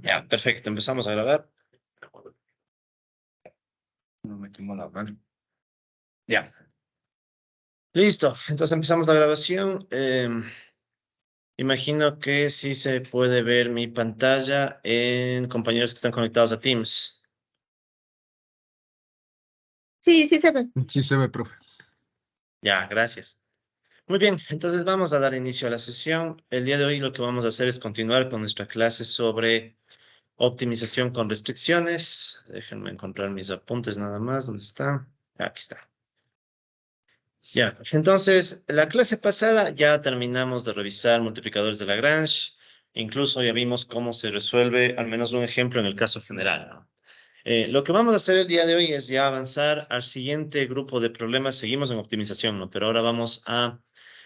Ya, perfecto. Empezamos a grabar. No me quemó la mano. Ya, listo. Entonces empezamos la grabación. Imagino que sí se puede ver mi pantalla en compañeros que están conectados a Teams. Sí, sí se ve. Sí se ve, profe. Ya, gracias. Muy bien, entonces vamos a dar inicio a la sesión. El día de hoy lo que vamos a hacer es continuar con nuestra clase sobre optimización con restricciones. Déjenme encontrar mis apuntes nada más. ¿Dónde está? Aquí está. Ya, entonces, la clase pasada ya terminamos de revisar multiplicadores de Lagrange. Incluso ya vimos cómo se resuelve al menos un ejemplo en el caso general, ¿no? Lo que vamos a hacer el día de hoy es ya avanzar al siguiente grupo de problemas. Seguimos en optimización, ¿no? Pero ahora vamos a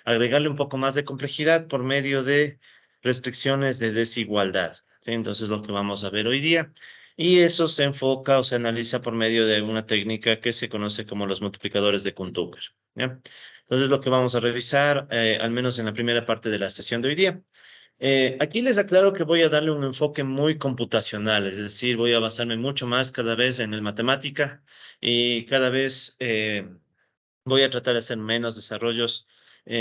agregarle un poco más de complejidad por medio de restricciones de desigualdad, ¿sí? Entonces, lo que vamos a ver hoy día. Y eso se enfoca o se analiza por medio de una técnica que se conoce como los multiplicadores de Kuhn-Tucker, ¿ya? Entonces, lo que vamos a revisar, al menos en la primera parte de la sesión de hoy día. Aquí les aclaro que voy a darle un enfoque muy computacional, es decir, voy a basarme mucho más cada vez en el matemática y cada vez voy a tratar de hacer menos desarrollos,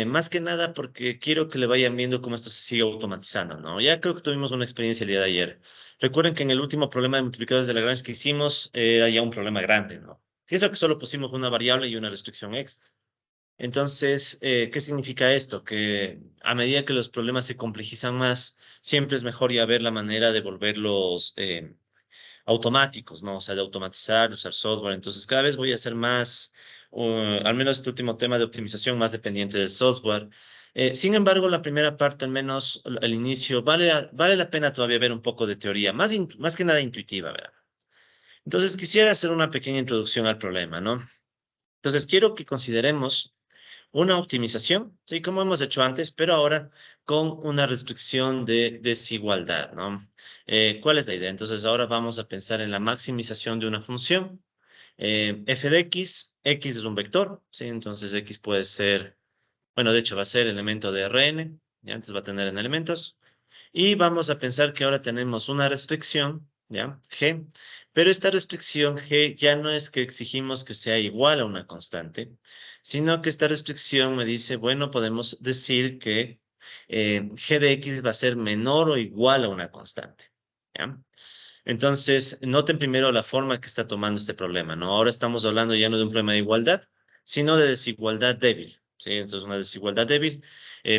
más que nada porque quiero que le vayan viendo cómo esto se sigue automatizando, ¿no? Ya creo que tuvimos una experiencia el día de ayer. Recuerden que en el último problema de multiplicadores de Lagrange que hicimos era ya un problema grande, ¿no? Pienso que solo pusimos una variable y una restricción extra. Entonces, ¿qué significa esto? Que a medida que los problemas se complejizan más, siempre es mejor ya ver la manera de volverlos automáticos, ¿no? O sea, de automatizar, de usar software. Entonces, cada vez voy a ser más, al menos este último tema de optimización, más dependiente del software. Sin embargo, la primera parte, al menos el inicio, vale la pena todavía ver un poco de teoría, más que nada intuitiva, ¿verdad? Entonces, quisiera hacer una pequeña introducción al problema, ¿no? Entonces, quiero que consideremos una optimización, sí, como hemos hecho antes, pero ahora con una restricción de desigualdad, ¿no? ¿Cuál es la idea? Entonces, ahora vamos a pensar en la maximización de una función. F de X es un vector, ¿sí? Entonces, X puede ser, bueno, de hecho va a ser elemento de Rn, ¿ya? Antes va a tener en elementos. Y vamos a pensar que ahora tenemos una restricción, ¿ya? G, pero esta restricción G ya no es que exigimos que sea igual a una constante, sino que esta restricción me dice, bueno, podemos decir que G de X va a ser menor o igual a una constante, ¿ya? Entonces, noten primero la forma que está tomando este problema, ¿no? Ahora estamos hablando ya no de un problema de igualdad, sino de desigualdad débil, ¿sí? Entonces, una desigualdad débil.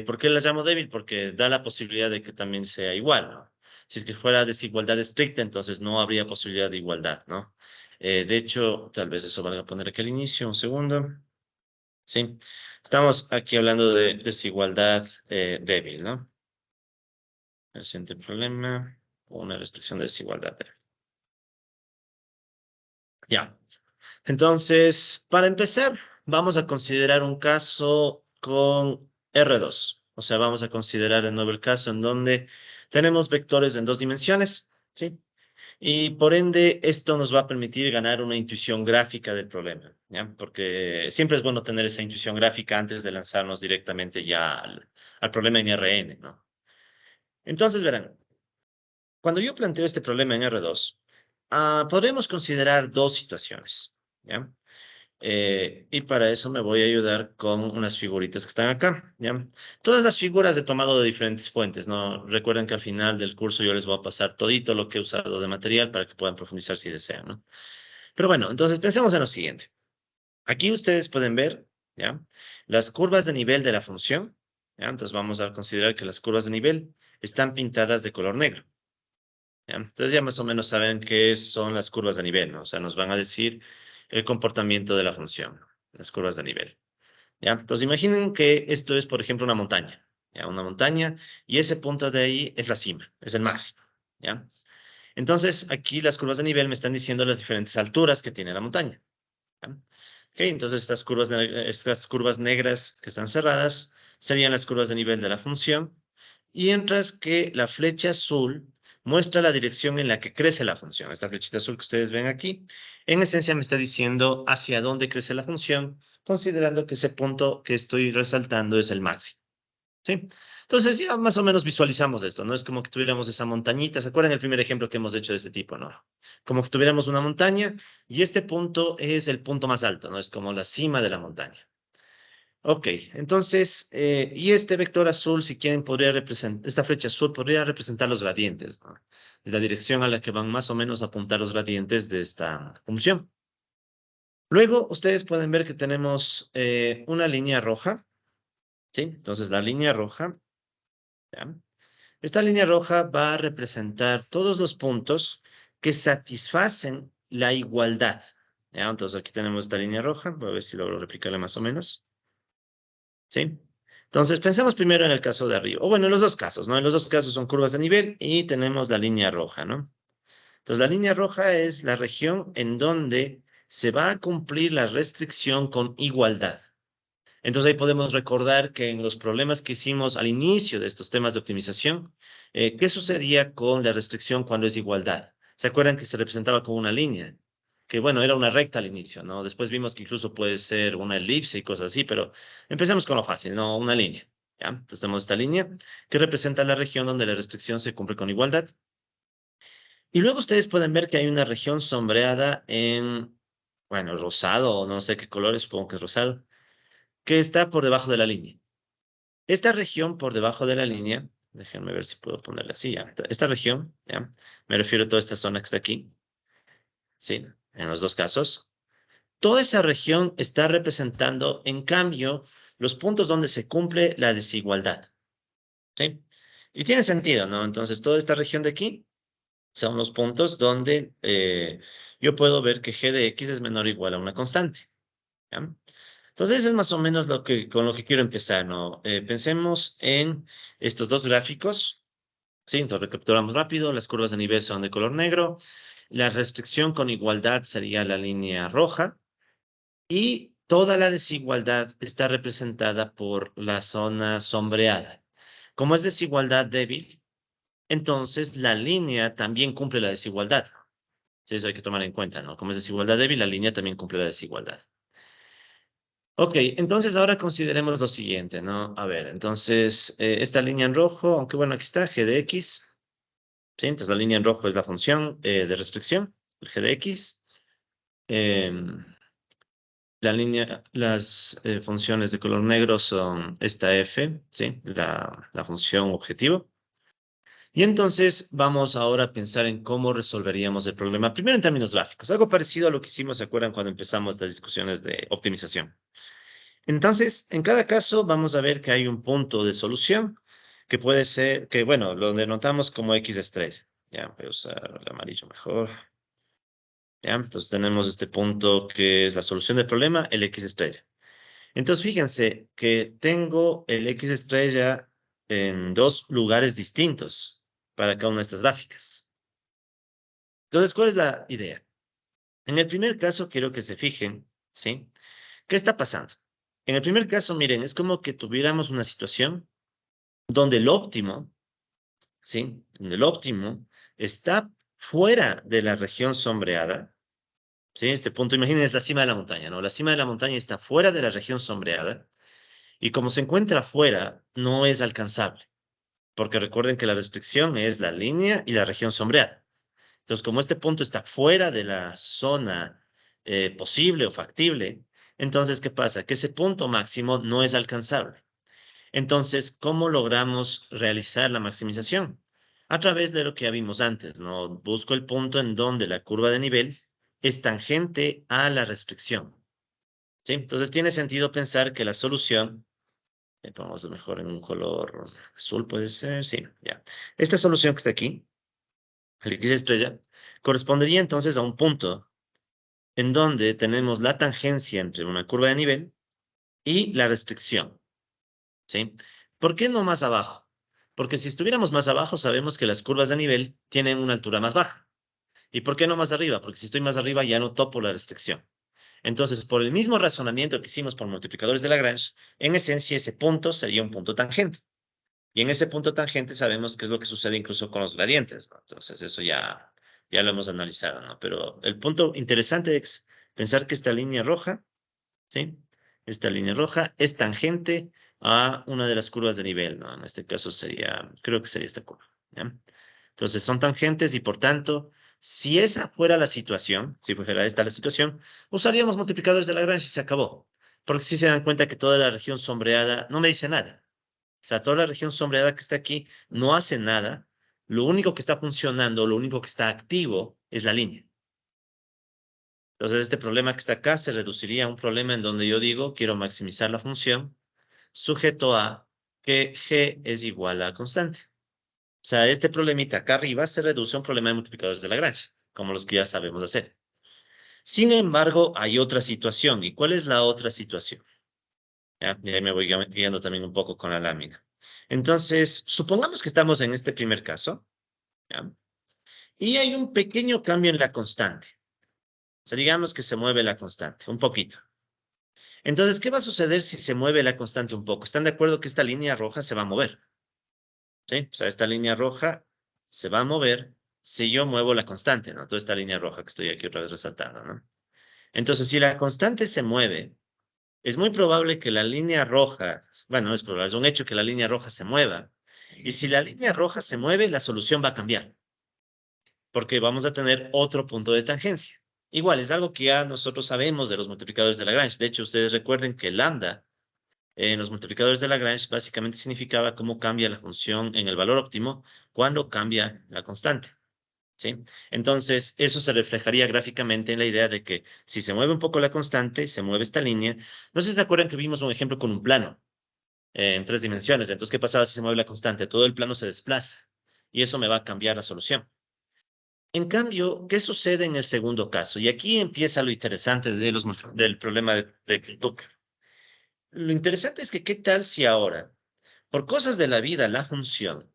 ¿Por qué la llamo débil? Porque da la posibilidad de que también sea igual, ¿no? Si es que fuera desigualdad estricta, entonces no habría posibilidad de igualdad, ¿no? De hecho, tal vez eso valga poner aquí al inicio, un segundo. Sí, estamos aquí hablando de desigualdad débil, ¿no? El siguiente problema, una restricción de desigualdad débil. Ya. Entonces, para empezar, vamos a considerar un caso con R2. O sea, vamos a considerar de nuevo el caso en donde tenemos vectores en dos dimensiones, ¿sí? Y por ende, esto nos va a permitir ganar una intuición gráfica del problema, ¿ya? Porque siempre es bueno tener esa intuición gráfica antes de lanzarnos directamente ya al problema en Rn, ¿no? Entonces, verán, cuando yo planteo este problema en R2, podremos considerar dos situaciones, ¿ya? Y para eso me voy a ayudar con unas figuritas que están acá, ¿ya? Todas las figuras he tomado de diferentes fuentes, ¿no? Recuerden que al final del curso yo les voy a pasar todito lo que he usado de material para que puedan profundizar si desean, ¿no? Pero bueno, entonces pensemos en lo siguiente. Aquí ustedes pueden ver, ¿ya? Las curvas de nivel de la función, ¿ya? Entonces vamos a considerar que las curvas de nivel están pintadas de color negro, ¿ya? Entonces ya más o menos saben qué son las curvas de nivel, ¿no? O sea, nos van a decir el comportamiento de la función, las curvas de nivel, ¿ya? Entonces imaginen que esto es, por ejemplo, una montaña, ¿ya? Una montaña y ese punto de ahí es la cima, es el máximo, ¿ya? Entonces aquí las curvas de nivel me están diciendo las diferentes alturas que tiene la montaña, ¿ya? Ok, entonces estas curvas negras que están cerradas serían las curvas de nivel de la función, y mientras que la flecha azul muestra la dirección en la que crece la función. Esta flechita azul que ustedes ven aquí, en esencia me está diciendo hacia dónde crece la función, considerando que ese punto que estoy resaltando es el máximo. ¿sí? Entonces ya más o menos visualizamos esto, ¿no? Es como que tuviéramos esa montañita. ¿Se acuerdan el primer ejemplo que hemos hecho de este tipo, no? Como que tuviéramos una montaña y este punto es el punto más alto, ¿no? Es como la cima de la montaña. Ok, entonces, y este vector azul, si quieren, podría representar, esta flecha azul podría representar los gradientes, ¿no? Es la dirección a la que van más o menos a apuntar los gradientes de esta función. Luego, ustedes pueden ver que tenemos una línea roja, ¿sí? Entonces, la línea roja, ¿ya? Esta línea roja va a representar todos los puntos que satisfacen la igualdad, ¿ya? Entonces, aquí tenemos esta línea roja, voy a ver si logro replicarla más o menos. ¿Sí? Entonces, pensemos primero en el caso de arriba, o bueno, en los dos casos, ¿no? En los dos casos son curvas de nivel y tenemos la línea roja, ¿no? Entonces, la línea roja es la región en donde se va a cumplir la restricción con igualdad. Entonces, ahí podemos recordar que en los problemas que hicimos al inicio de estos temas de optimización, ¿qué sucedía con la restricción cuando es igualdad? ¿Se acuerdan que se representaba como una línea? Que bueno, era una recta al inicio, ¿no? Después vimos que incluso puede ser una elipse y cosas así, pero empecemos con lo fácil, ¿no? Una línea, ¿ya? Entonces tenemos esta línea que representa la región donde la restricción se cumple con igualdad. Y luego ustedes pueden ver que hay una región sombreada en, bueno, rosado o no sé qué color, supongo que es rosado, que está por debajo de la línea. Esta región por debajo de la línea, déjenme ver si puedo ponerla así, ya. Esta región, ¿ya? Me refiero a toda esta zona que está aquí, ¿sí? En los dos casos. Toda esa región está representando, en cambio, los puntos donde se cumple la desigualdad, ¿sí? Y tiene sentido, ¿no? Entonces, toda esta región de aquí son los puntos donde yo puedo ver que g de x es menor o igual a una constante, ¿ya? Entonces, eso es más o menos con lo que quiero empezar, ¿no? Pensemos en estos dos gráficos, ¿sí? Entonces, recapitulamos rápido. Las curvas de nivel son de color negro. La restricción con igualdad sería la línea roja. Y toda la desigualdad está representada por la zona sombreada. Como es desigualdad débil, entonces la línea también cumple la desigualdad. Sí, eso hay que tomar en cuenta, ¿no? Como es desigualdad débil, la línea también cumple la desigualdad. Ok, entonces ahora consideremos lo siguiente, ¿no? A ver, entonces esta línea en rojo, aunque bueno, aquí está g de x, ¿sí? Entonces la línea en rojo es la función de restricción, el g de x. Em, las funciones de color negro son esta f, ¿sí? La función objetivo. Y entonces vamos ahora a pensar en cómo resolveríamos el problema, primero en términos gráficos, algo parecido a lo que hicimos, ¿se acuerdan cuando empezamos las discusiones de optimización? Entonces, en cada caso vamos a ver que hay un punto de solución que puede ser, que bueno, lo denotamos como X estrella. Ya, voy a usar el amarillo mejor. Ya, entonces tenemos este punto que es la solución del problema, el X estrella. Entonces, fíjense que tengo el X estrella en dos lugares distintos para cada una de estas gráficas. Entonces, ¿cuál es la idea? En el primer caso, quiero que se fijen, ¿sí? ¿Qué está pasando? En el primer caso, miren, es como que tuviéramos una situación donde el óptimo, ¿sí? Donde el óptimo está fuera de la región sombreada, ¿sí? Este punto, imaginen, es la cima de la montaña, ¿no? La cima de la montaña está fuera de la región sombreada. Y como se encuentra afuera, no es alcanzable, porque recuerden que la restricción es la línea y la región sombreada. Entonces, como este punto está fuera de la zona posible o factible, entonces, ¿qué pasa? Que ese punto máximo no es alcanzable. Entonces, ¿cómo logramos realizar la maximización? A través de lo que ya vimos antes, ¿no? Busco el punto en donde la curva de nivel es tangente a la restricción, ¿sí? Entonces, tiene sentido pensar que la solución pongamos mejor en un color azul, puede ser, sí, ya. Esta solución que está aquí, el X estrella, correspondería entonces a un punto en donde tenemos la tangencia entre una curva de nivel y la restricción, ¿sí? ¿Por qué no más abajo? Porque si estuviéramos más abajo, sabemos que las curvas de nivel tienen una altura más baja. ¿Y por qué no más arriba? Porque si estoy más arriba ya no topo la restricción. Entonces, por el mismo razonamiento que hicimos por multiplicadores de Lagrange, en esencia ese punto sería un punto tangente. Y en ese punto tangente sabemos qué es lo que sucede incluso con los gradientes, ¿no? Entonces, eso ya lo hemos analizado, ¿no? Pero el punto interesante es pensar que esta línea roja, ¿sí? Esta línea roja es tangente a una de las curvas de nivel, ¿no? En este caso sería, creo que sería esta curva, ¿ya? Entonces son tangentes y por tanto, si esa fuera la situación, si fuera esta la situación, usaríamos multiplicadores de Lagrange y se acabó. Porque si se dan cuenta que toda la región sombreada no me dice nada. O sea, toda la región sombreada que está aquí no hace nada. Lo único que está funcionando, lo único que está activo es la línea. Entonces, este problema que está acá se reduciría a un problema en donde yo digo, quiero maximizar la función sujeto a que g es igual a constante. O sea, este problemita acá arriba se reduce a un problema de multiplicadores de Lagrange, como los que ya sabemos hacer. Sin embargo, hay otra situación. ¿Y cuál es la otra situación? ¿Ya? Y ahí me voy guiando también un poco con la lámina. Entonces, supongamos que estamos en este primer caso, ¿ya? Y hay un pequeño cambio en la constante. O sea, digamos que se mueve la constante, un poquito. Entonces, ¿qué va a suceder si se mueve la constante un poco? ¿Están de acuerdo que esta línea roja se va a mover? ¿Sí? O sea, esta línea roja se va a mover si yo muevo la constante, ¿no? Toda esta línea roja que estoy aquí otra vez resaltando, ¿no? Entonces, si la constante se mueve, es muy probable que la línea roja, bueno, no es probable, es un hecho que la línea roja se mueva. Y si la línea roja se mueve, la solución va a cambiar, porque vamos a tener otro punto de tangencia. Igual, es algo que ya nosotros sabemos de los multiplicadores de Lagrange. De hecho, ustedes recuerden que lambda en los multiplicadores de Lagrange básicamente significaba cómo cambia la función en el valor óptimo cuando cambia la constante. ¿Sí? Entonces, eso se reflejaría gráficamente en la idea de que si se mueve un poco la constante, se mueve esta línea. No sé si recuerdan que vimos un ejemplo con un plano en 3 dimensiones. Entonces, ¿qué pasaba si se mueve la constante? Todo el plano se desplaza y eso me va a cambiar la solución. En cambio, ¿qué sucede en el segundo caso? Y aquí empieza lo interesante del problema de Tucker. Lo interesante es que, ¿qué tal si ahora, por cosas de la vida, la función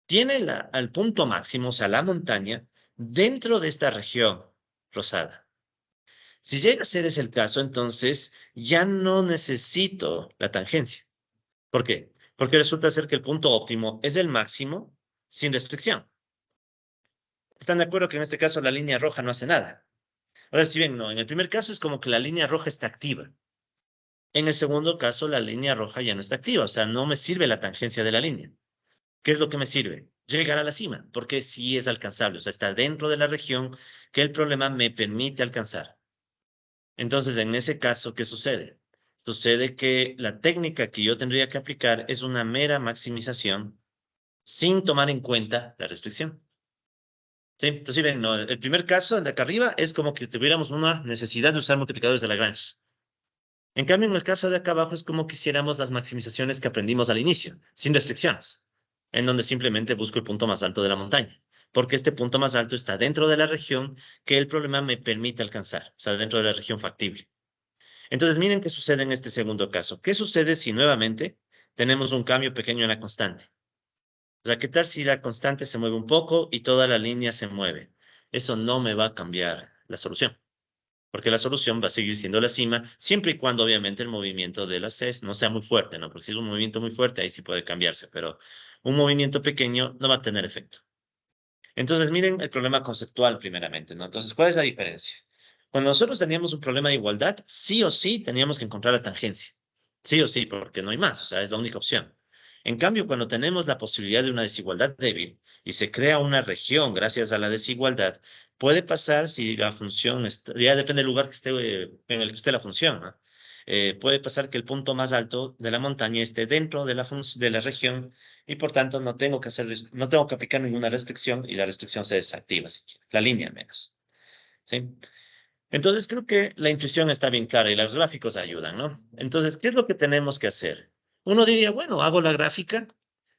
tiene al punto máximo, o sea, la montaña, dentro de esta región rosada? Si llega a ser ese el caso, entonces ya no necesito la tangencia. ¿Por qué? Porque resulta ser que el punto óptimo es el máximo sin restricción. ¿Están de acuerdo que en este caso la línea roja no hace nada? O sea, si bien no, en el primer caso es como que la línea roja está activa. En el segundo caso, la línea roja ya no está activa, o sea, no me sirve la tangencia de la línea. ¿Qué es lo que me sirve? Llegar a la cima, porque sí es alcanzable, o sea, está dentro de la región que el problema me permite alcanzar. Entonces, en ese caso, ¿qué sucede? Sucede que la técnica que yo tendría que aplicar es una mera maximización sin tomar en cuenta la restricción. ¿Sí? Entonces, si ven, no, el primer caso, el de acá arriba, es como que tuviéramos una necesidad de usar multiplicadores de Lagrange. En cambio, en el caso de acá abajo es como quisiéramos las maximizaciones que aprendimos al inicio, sin restricciones, en donde simplemente busco el punto más alto de la montaña, porque este punto más alto está dentro de la región que el problema me permite alcanzar, o sea, dentro de la región factible. Entonces, miren qué sucede en este segundo caso. ¿Qué sucede si nuevamente tenemos un cambio pequeño en la constante? O sea, ¿qué tal si la constante se mueve un poco y toda la línea se mueve? Eso no me va a cambiar la solución, porque la solución va a seguir siendo la cima, siempre y cuando obviamente el movimiento de las CES no sea muy fuerte, ¿no? Porque si es un movimiento muy fuerte, ahí sí puede cambiarse, pero un movimiento pequeño no va a tener efecto. Entonces, miren el problema conceptual primeramente, ¿no? Entonces, ¿cuál es la diferencia? Cuando nosotros teníamos un problema de igualdad, sí o sí teníamos que encontrar la tangencia. Sí o sí, porque no hay más, o sea, es la única opción. En cambio, cuando tenemos la posibilidad de una desigualdad débil y se crea una región gracias a la desigualdad, puede pasar si la función, ya depende del lugar que esté, en el que esté la función, ¿no? Puede pasar que el punto más alto de la montaña esté dentro de de la región y por tanto no tengo que aplicar ninguna restricción y la restricción se desactiva, la línea al menos. ¿Sí? Entonces creo que la intuición está bien clara y los gráficos ayudan, ¿no? Entonces, ¿qué es lo que tenemos que hacer? Uno diría, bueno, hago la gráfica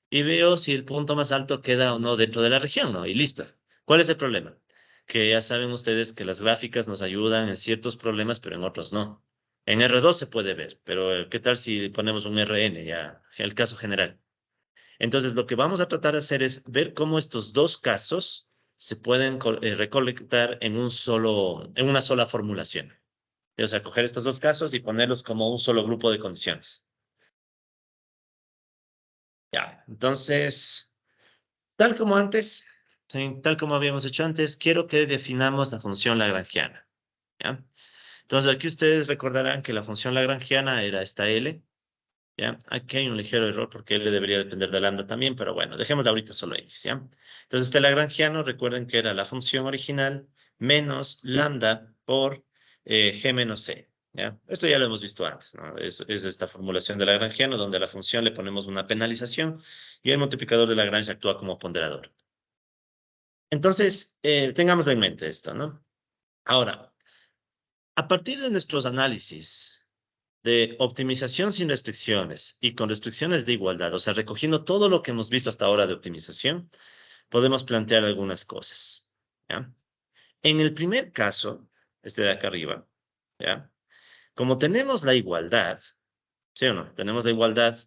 y veo si el punto más alto queda o no dentro de la región, ¿no? Y listo. ¿Cuál es el problema? Que ya saben ustedes que las gráficas nos ayudan en ciertos problemas, pero en otros no. En R2 se puede ver, pero ¿qué tal si ponemos un RN, ya, el caso general? Entonces, lo que vamos a tratar de hacer es ver cómo estos dos casos se pueden recolectar en en una sola formulación. O sea, coger estos dos casos y ponerlos como un solo grupo de condiciones. Ya, entonces, tal como antes, sí, tal como habíamos hecho antes, quiero que definamos la función lagrangiana. ¿Ya? Entonces, aquí ustedes recordarán que la función lagrangiana era esta L, ¿ya? Aquí hay un ligero error porque L debería depender de lambda también, pero bueno, dejémoslo ahorita solo X, ¿ya? Entonces, este lagrangiano, recuerden que era la función original menos lambda por G menos C, ¿ya? Esto ya lo hemos visto antes, ¿no? Es esta formulación de lagrangiano donde a la función le ponemos una penalización y el multiplicador de Lagrange actúa como ponderador. Entonces, tengámoslo en mente esto, ¿no? Ahora, a partir de nuestros análisis de optimización sin restricciones y con restricciones de igualdad, o sea, recogiendo todo lo que hemos visto hasta ahora de optimización, podemos plantear algunas cosas, ¿ya? En el primer caso, este de acá arriba, ¿ya? Como tenemos la igualdad, ¿sí o no? Tenemos la igualdad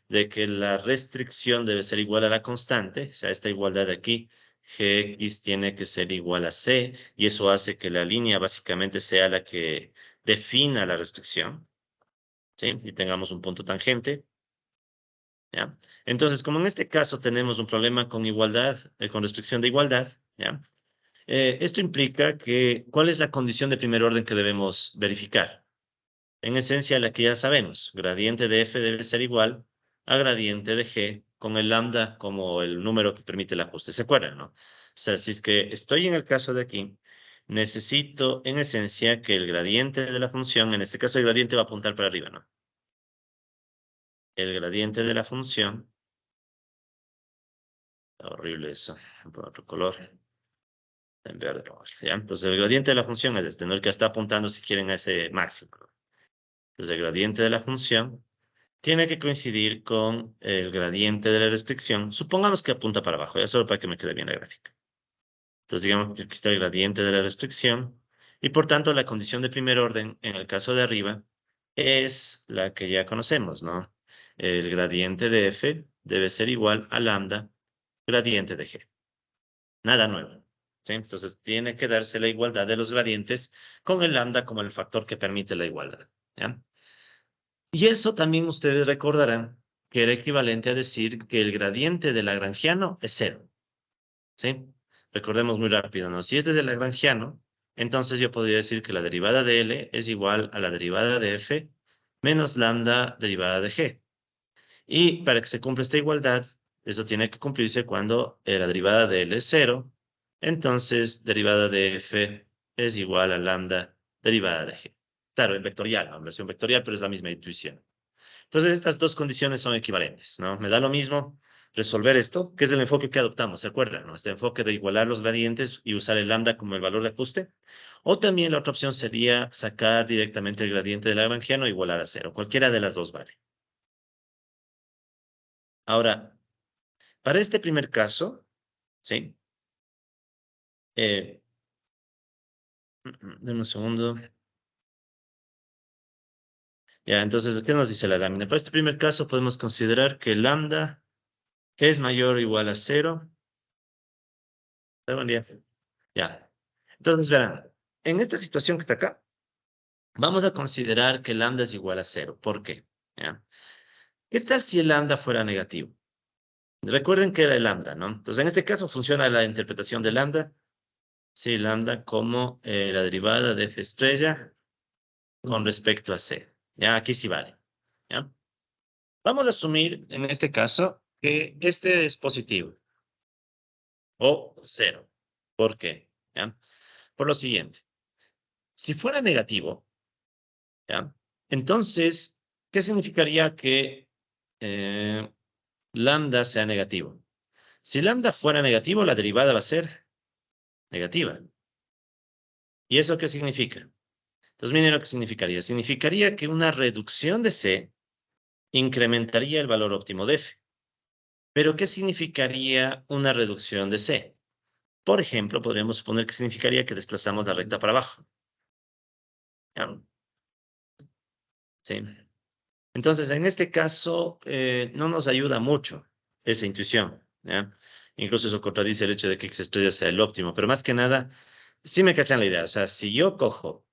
de que la restricción debe ser igual a la constante, o sea, esta igualdad de aquí, Gx tiene que ser igual a C, y eso hace que la línea básicamente sea la que defina la restricción, ¿sí? Y tengamos un punto tangente, ¿ya? Entonces, como en este caso tenemos un problema con igualdad, con restricción de igualdad, ¿ya? Esto implica que, ¿cuál es la condición de primer orden que debemos verificar? En esencia, la que ya sabemos, gradiente de f debe ser igual a gradiente de g con el lambda como el número que permite el ajuste. ¿Se acuerdan, no? O sea, si es que estoy en el caso de aquí, necesito en esencia que el gradiente de la función, en este caso el gradiente va a apuntar para arriba, ¿no? El gradiente de la función, está horrible eso, por otro color, en verde, ¿ya? Entonces el gradiente de la función es este, no el que está apuntando si quieren a ese máximo. Entonces el gradiente de la función tiene que coincidir con el gradiente de la restricción. Supongamos que apunta para abajo, ya solo para que me quede bien la gráfica. Entonces, digamos que aquí está el gradiente de la restricción y por tanto la condición de primer orden en el caso de arriba es la que ya conocemos, ¿no? El gradiente de f debe ser igual a lambda gradiente de g. Nada nuevo, ¿sí? Entonces tiene que darse la igualdad de los gradientes con el lambda como el factor que permite la igualdad, ¿ya? Y eso también ustedes recordarán que era equivalente a decir que el gradiente de lagrangiano es cero, ¿sí? Recordemos muy rápido, ¿no? Si es desde lagrangiano, entonces yo podría decir que la derivada de L es igual a la derivada de F menos lambda derivada de G. Y para que se cumpla esta igualdad, eso tiene que cumplirse cuando la derivada de L es cero, entonces derivada de F es igual a lambda derivada de G. Claro, en vectorial, en versión vectorial, pero es la misma intuición. Entonces, estas dos condiciones son equivalentes, ¿no? Me da lo mismo resolver esto, que es el enfoque que adoptamos, ¿se acuerdan? ¿No? Este enfoque de igualar los gradientes y usar el lambda como el valor de ajuste. O también la otra opción sería sacar directamente el gradiente del lagrangiano e igualar a cero. Cualquiera de las dos vale. Ahora, para este primer caso, ¿sí? Eh, Deme un segundo. Ya, entonces, ¿qué nos dice la lámina? Para este primer caso podemos considerar que lambda es mayor o igual a cero. ¿Está buen día? Ya. Entonces, verán, en esta situación que está acá, vamos a considerar que lambda es igual a cero. ¿Por qué? ¿Ya? ¿Qué tal si el lambda fuera negativo? Recuerden que era el lambda, ¿no? Entonces, en este caso funciona la interpretación de lambda. Sí, lambda como la derivada de f estrella con respecto a c. Ya, aquí sí vale. ¿Ya? Vamos a asumir en este caso que este es positivo o cero. ¿Por qué? ¿Ya? Por lo siguiente. Si fuera negativo, ¿ya? Entonces, ¿qué significaría que eh, lambda sea negativo? Si lambda fuera negativo, la derivada va a ser negativa. ¿Y eso qué significa? Entonces, miren lo que significaría. Significaría que una reducción de C incrementaría el valor óptimo de F. ¿Pero qué significaría una reducción de C? Por ejemplo, podríamos suponer que significaría que desplazamos la recta para abajo. ¿Ya? ¿Sí? Entonces, en este caso, no nos ayuda mucho esa intuición, ¿ya? Incluso eso contradice el hecho de que X estrella sea el óptimo, pero más que nada, sí me cachan la idea. O sea, si yo cojo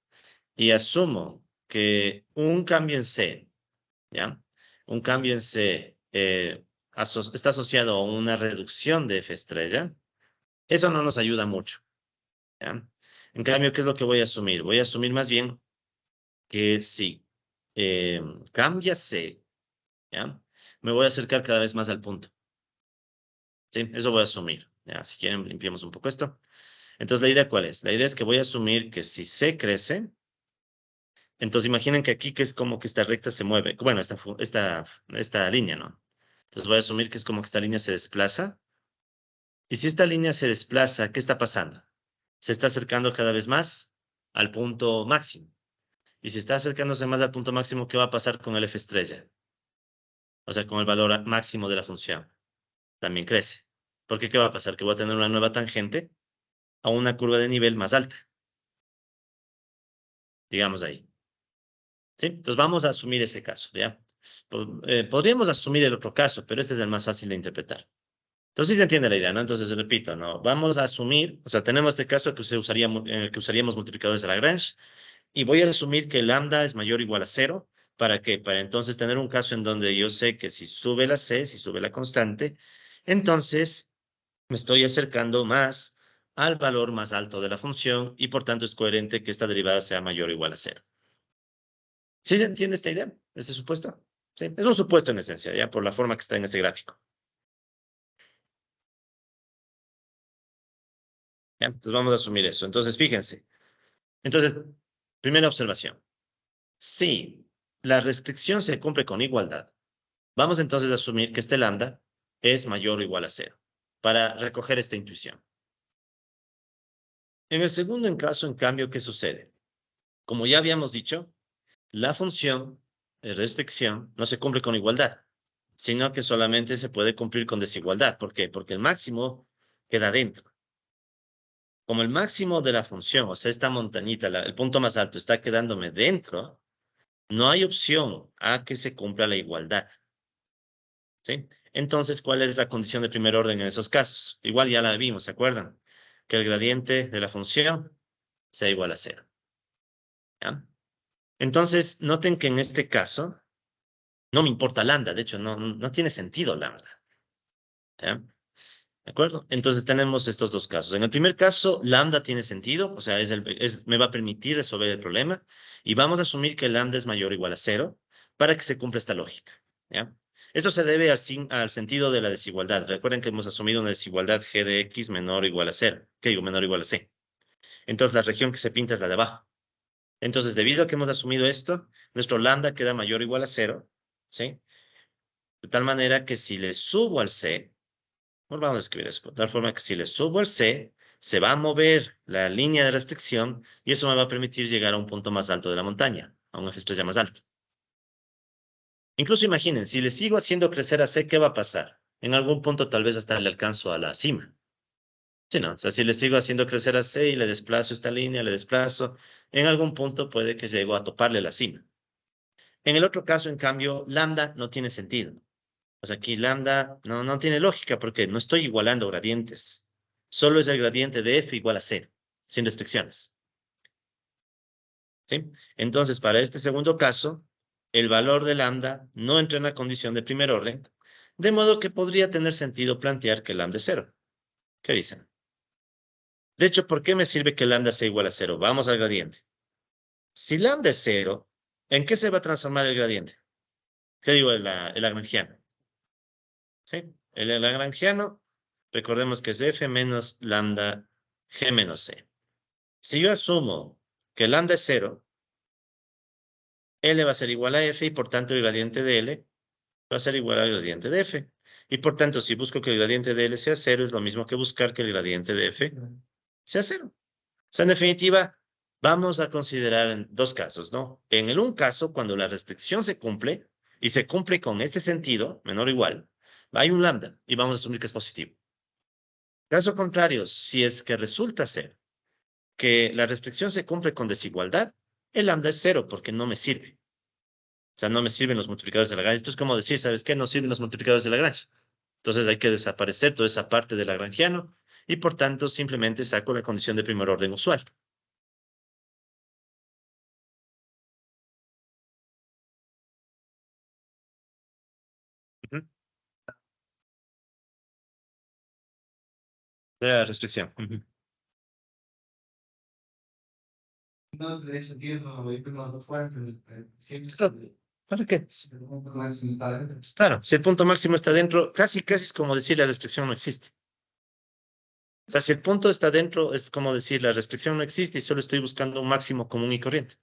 y asumo que un cambio en C, ¿ya? Un cambio en C está asociado a una reducción de F estrella, eso no nos ayuda mucho, ¿ya? En cambio, ¿qué es lo que voy a asumir? Voy a asumir más bien que si cambia C, ¿ya? Me voy a acercar cada vez más al punto, ¿sí? Eso voy a asumir, ¿ya? Si quieren, limpiemos un poco esto. Entonces, ¿la idea cuál es? La idea es que voy a asumir que si C crece, entonces imaginen que aquí que es como que esta recta se mueve, bueno, esta línea, ¿no? Entonces voy a asumir que es como que esta línea se desplaza. Y si esta línea se desplaza, ¿qué está pasando? Se está acercando cada vez más al punto máximo. Y si está acercándose más al punto máximo, ¿qué va a pasar con el f estrella? O sea, con el valor máximo de la función. También crece. Porque ¿qué va a pasar? Que voy a tener una nueva tangente a una curva de nivel más alta. Digamos ahí. ¿Sí? Entonces vamos a asumir ese caso, ¿ya? Podríamos asumir el otro caso, pero este es el más fácil de interpretar. Entonces sí se entiende la idea, ¿no? Entonces repito, ¿no? Vamos a asumir, o sea, tenemos este caso que que usaríamos multiplicadores de Lagrange, y voy a asumir que lambda es mayor o igual a cero. ¿Para qué? Para entonces tener un caso en donde yo sé que si sube la c, si sube la constante, entonces me estoy acercando más al valor más alto de la función y por tanto es coherente que esta derivada sea mayor o igual a cero. ¿Sí se entiende esta idea? ¿Este supuesto? Sí, es un supuesto en esencia, ya por la forma que está en este gráfico. ¿Ya? Entonces vamos a asumir eso. Entonces, fíjense. Entonces, primera observación. Si la restricción se cumple con igualdad, vamos entonces a asumir que este lambda es mayor o igual a cero, para recoger esta intuición. En el segundo caso, en cambio, ¿qué sucede? Como ya habíamos dicho, la función de restricción no se cumple con igualdad, sino que solamente se puede cumplir con desigualdad. ¿Por qué? Porque el máximo queda dentro. Como el máximo de la función, o sea, esta montañita, el punto más alto, está quedándome dentro, no hay opción a que se cumpla la igualdad. ¿Sí? Entonces, ¿cuál es la condición de primer orden en esos casos? Igual ya la vimos, ¿se acuerdan? Que el gradiente de la función sea igual a cero. ¿Ya? Entonces, noten que en este caso no me importa lambda, de hecho, no tiene sentido lambda. ¿Ya? ¿De acuerdo? Entonces tenemos estos dos casos. En el primer caso, lambda tiene sentido, o sea, me va a permitir resolver el problema, y vamos a asumir que lambda es mayor o igual a cero para que se cumpla esta lógica. ¿Ya? Esto se debe al sentido de la desigualdad. Recuerden que hemos asumido una desigualdad g de x menor o igual a cero. ¿Qué digo? Menor o igual a c. Entonces la región que se pinta es la de abajo. Entonces, debido a que hemos asumido esto, nuestro lambda queda mayor o igual a cero, ¿sí? De tal manera que si le subo al c, vamos a escribir eso, de tal forma que si le subo al C, se va a mover la línea de restricción y eso me va a permitir llegar a un punto más alto de la montaña, a un F estrella más alto. Incluso imaginen, si le sigo haciendo crecer a C, ¿qué va a pasar? En algún punto tal vez hasta le alcanzo a la cima. Sí, ¿no? O sea, si le sigo haciendo crecer a C y le desplazo esta línea, le desplazo, en algún punto puede que llego a toparle la cima. En el otro caso, en cambio, lambda no tiene sentido. Pues aquí lambda no tiene lógica porque no estoy igualando gradientes. Solo es el gradiente de f igual a cero, sin restricciones. ¿Sí? Entonces, para este segundo caso, el valor de lambda no entra en la condición de primer orden, de modo que podría tener sentido plantear que lambda es cero. ¿Qué dicen? De hecho, ¿por qué me sirve que lambda sea igual a cero? Vamos al gradiente. Si lambda es cero, ¿en qué se va a transformar el gradiente? ¿Qué digo? El lagrangiano. ¿Sí? El lagrangiano, recordemos que es f menos lambda g menos c. Si yo asumo que lambda es cero, L va a ser igual a F y por tanto el gradiente de L va a ser igual al gradiente de F. Y por tanto, si busco que el gradiente de L sea cero, es lo mismo que buscar que el gradiente de F sea cero. O sea, en definitiva, vamos a considerar en dos casos, ¿no? En el un caso, cuando la restricción se cumple, y se cumple con este sentido, menor o igual, hay un lambda y vamos a asumir que es positivo. Caso contrario, si es que resulta ser que la restricción se cumple con desigualdad, el lambda es cero porque no me sirve. O sea, no me sirven los multiplicadores de Lagrange. Esto es como decir, ¿sabes qué? No sirven los multiplicadores de Lagrange. Entonces hay que desaparecer toda esa parte del lagrangiano y por tanto simplemente saco la condición de primer orden usual. Ujú. De la restricción. Ujú. No, de ese tiempo, no fue, siempre. ¿Para qué? Claro, si el punto máximo está dentro, casi es como decir la restricción no existe. O sea, si el punto está dentro, es como decir la restricción no existe y solo estoy buscando un máximo común y corriente.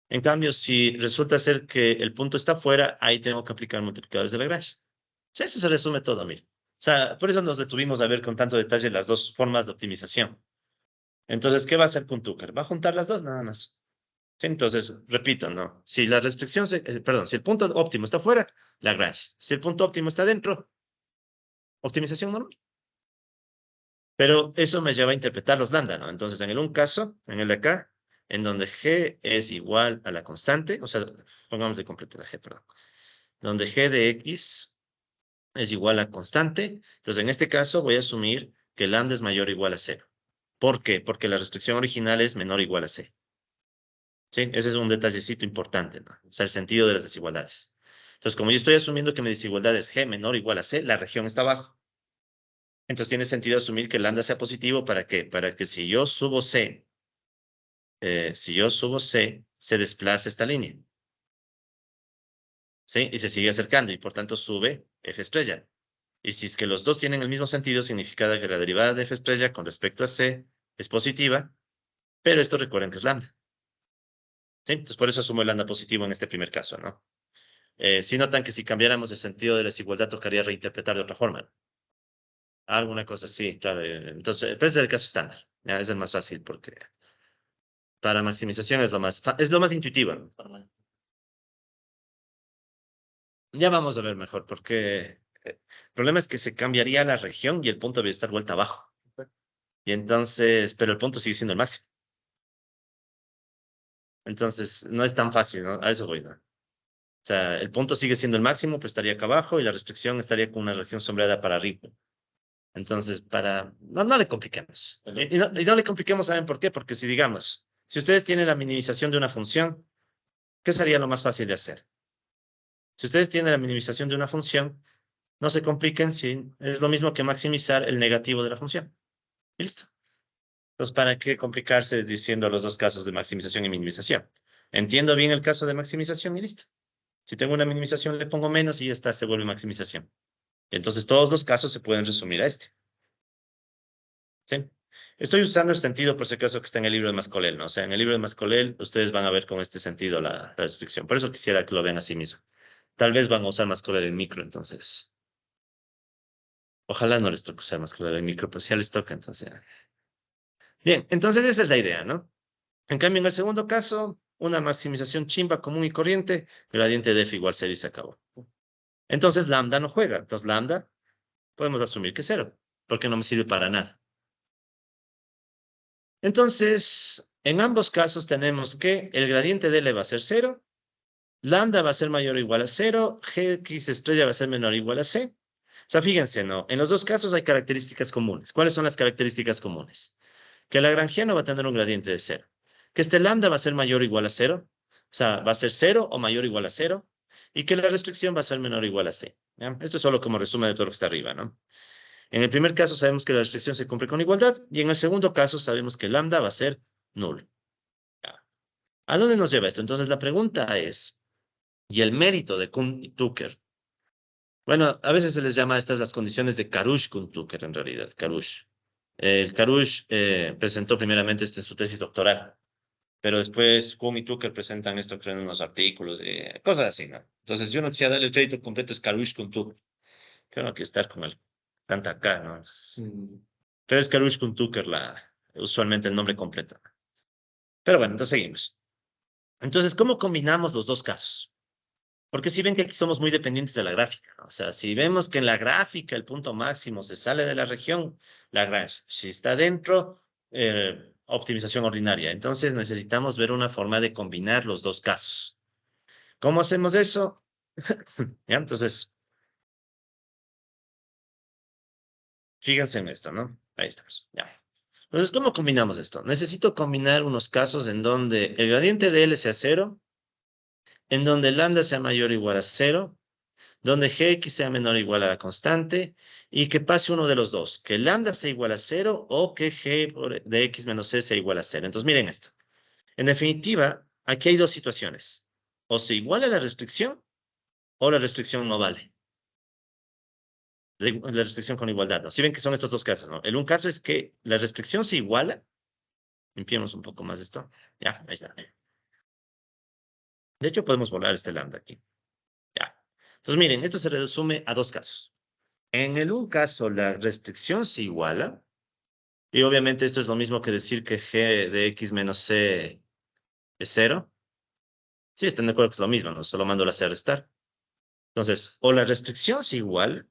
En cambio, si resulta ser que el punto está fuera, ahí tengo que aplicar multiplicadores de Lagrange. O sea, eso se resume todo, mira. O sea, por eso nos detuvimos a ver con tanto detalle las dos formas de optimización. Entonces, ¿qué va a hacer Kuhn-Tucker? Va a juntar las dos nada más. Sí, entonces, repito, ¿no? Si la restricción, perdón, si el punto óptimo está fuera, Lagrange. Si el punto óptimo está dentro, optimización normal. Pero eso me lleva a interpretar los lambda, ¿no? Entonces, en el un caso, en el de acá, en donde G es igual a la constante, o sea, pongamos de completo la G, perdón, donde G de X es igual a constante, entonces en este caso voy a asumir que lambda es mayor o igual a cero. ¿Por qué? Porque la restricción original es menor o igual a C. ¿Sí? Ese es un detallecito importante, ¿no? O sea, el sentido de las desigualdades. Entonces, como yo estoy asumiendo que mi desigualdad es G menor o igual a C, la región está abajo. Entonces tiene sentido asumir que lambda sea positivo. ¿Para qué? Para que si yo subo C, se desplace esta línea. ¿Sí? Y se sigue acercando y por tanto sube F estrella. Y si es que los dos tienen el mismo sentido, significa que la derivada de F estrella con respecto a C es positiva, pero esto recuerden que es lambda. ¿Sí? Entonces por eso asumo el lambda positivo en este primer caso, ¿no? Si notan que si cambiáramos el sentido de la desigualdad, tocaría reinterpretar de otra forma. Alguna cosa así, claro. Entonces, pero ese es el caso estándar. Ya, es el más fácil porque para maximización es lo más intuitivo, ¿no? Ya vamos a ver mejor, porque el problema es que se cambiaría la región y el punto debería estar vuelta abajo. Y entonces, pero el punto sigue siendo el máximo. Entonces, no es tan fácil, ¿no? A eso voy, ¿no? O sea, el punto sigue siendo el máximo, pero estaría acá abajo y la restricción estaría con una región sombreada para arriba. Entonces, no le compliquemos. Y no le compliquemos, ¿saben por qué? Porque si digamos, si ustedes tienen la minimización de una función, ¿qué sería lo más fácil de hacer? Si ustedes tienen la minimización de una función, no se compliquen si es lo mismo que maximizar el negativo de la función. Y listo. Entonces, ¿para qué complicarse diciendo los dos casos de maximización y minimización? Entiendo bien el caso de maximización y listo. Si tengo una minimización, le pongo menos y ya está, se vuelve maximización. Entonces, todos los casos se pueden resumir a este. ¿Sí? Estoy usando el sentido, por si acaso, que está en el libro de Mascolel, ¿no? O sea, en el libro de Mascolel, ustedes van a ver con este sentido la restricción. Por eso quisiera que lo vean así mismo. Tal vez van a usar Mascolel en micro, entonces. Ojalá no les toque usar Mascolel en micro, pero si ya les toca, entonces. Bien, entonces esa es la idea, ¿no? En cambio, en el segundo caso, una maximización chimba común y corriente, gradiente de f igual 0 y se acabó. Entonces, lambda no juega. Entonces, lambda podemos asumir que es 0, porque no me sirve para nada. Entonces, en ambos casos tenemos que el gradiente de L va a ser 0, lambda va a ser mayor o igual a 0, Gx estrella va a ser menor o igual a C. O sea, fíjense, ¿no? En los dos casos hay características comunes. ¿Cuáles son las características comunes? Que el lagrangiano va a tener un gradiente de 0, que este lambda va a ser mayor o igual a 0, o sea, va a ser 0 o mayor o igual a 0, y que la restricción va a ser menor o igual a C. ¿Ya? Esto es solo como resumen de todo lo que está arriba, ¿no? En el primer caso sabemos que la restricción se cumple con igualdad, y en el segundo caso sabemos que lambda va a ser nulo. ¿Ya? ¿A dónde nos lleva esto? Entonces la pregunta es, ¿y el mérito de Kuhn y Tucker? Bueno, a veces se les llama estas las condiciones de Karush-Kuhn-Tucker, en realidad, Karush. El Karush presentó primeramente esto en su tesis doctoral, pero después Kuhn y Tucker presentan esto creo en unos artículos, cosas así, ¿no? Entonces yo no quisiera darle el crédito completo es Karush-Kuhn-Tucker, creo no quiero estar con él, tanta acá, ¿no? Pero es Karush-Kuhn-Tucker usualmente el nombre completo. Pero bueno, entonces seguimos. Entonces, ¿cómo combinamos los dos casos? Porque si ven que aquí somos muy dependientes de la gráfica, ¿no? O sea, si vemos que en la gráfica el punto máximo se sale de la región, Lagrange. Si está dentro, optimización ordinaria. Entonces necesitamos ver una forma de combinar los dos casos. ¿Cómo hacemos eso? ¿Ya? Entonces, fíjense en esto, ¿no? Ahí estamos. Ya. Entonces, ¿cómo combinamos esto? Necesito combinar unos casos en donde el gradiente de L sea 0, en donde lambda sea mayor o igual a 0, donde Gx sea menor o igual a la constante, y que pase uno de los dos, que lambda sea igual a 0 o que de x menos c sea igual a 0. Entonces, miren esto. En definitiva, aquí hay dos situaciones. o se iguala la restricción o la restricción no vale. La restricción con igualdad, ¿no? Si ven que son estos dos casos, ¿no? El un caso es que la restricción se iguala. Limpiemos un poco más esto. Ya, ahí está. De hecho, podemos volar este lambda aquí. Ya. Entonces, miren, esto se resume a dos casos. En el un caso, la restricción se iguala. Y obviamente esto es lo mismo que decir que g de x menos c es cero. Sí, están de acuerdo que es lo mismo, ¿no? Solo mando la c a restar. Entonces, o la restricción se iguala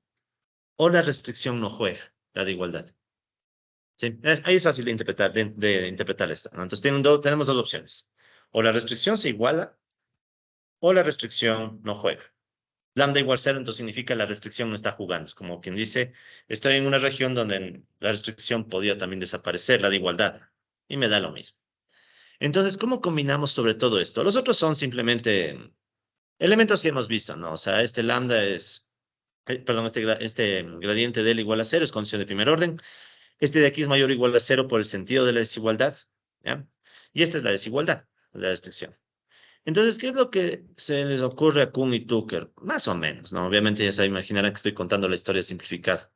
o la restricción no juega, la de igualdad. Sí, ahí es fácil de interpretar, de interpretar esto, ¿no? Entonces tenemos dos opciones. O la restricción se iguala o la restricción no juega. Lambda igual cero, entonces significa la restricción no está jugando. Es como quien dice, estoy en una región donde la restricción podía también desaparecer, la de igualdad, y me da lo mismo. Entonces, ¿cómo combinamos sobre todo esto? Los otros son simplemente elementos que hemos visto, ¿no? O sea, este lambda es, perdón, este gradiente de L igual a cero es condición de primer orden. Este de aquí es mayor o igual a cero por el sentido de la desigualdad, ¿ya? Y esta es la desigualdad, la restricción. Entonces, ¿qué es lo que se les ocurre a Kuhn y Tucker? Más o menos, ¿no? Obviamente ya se imaginarán que estoy contando la historia simplificada.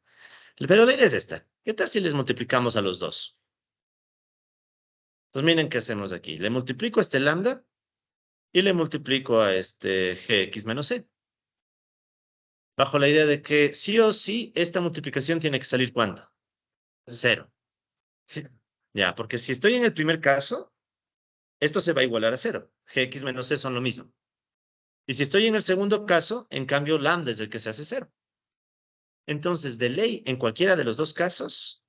Pero la idea es esta. ¿Qué tal si les multiplicamos a los dos? Entonces, miren qué hacemos aquí. Le multiplico a este lambda y le multiplico a este gx menos c. Bajo la idea de que sí o sí, esta multiplicación tiene que salir ¿cuánto? Cero. Sí. Ya, porque si estoy en el primer caso, esto se va a igualar a cero. Gx menos c son lo mismo. Y si estoy en el segundo caso, en cambio, lambda es el que se hace cero. Entonces, de ley, en cualquiera de los dos casos,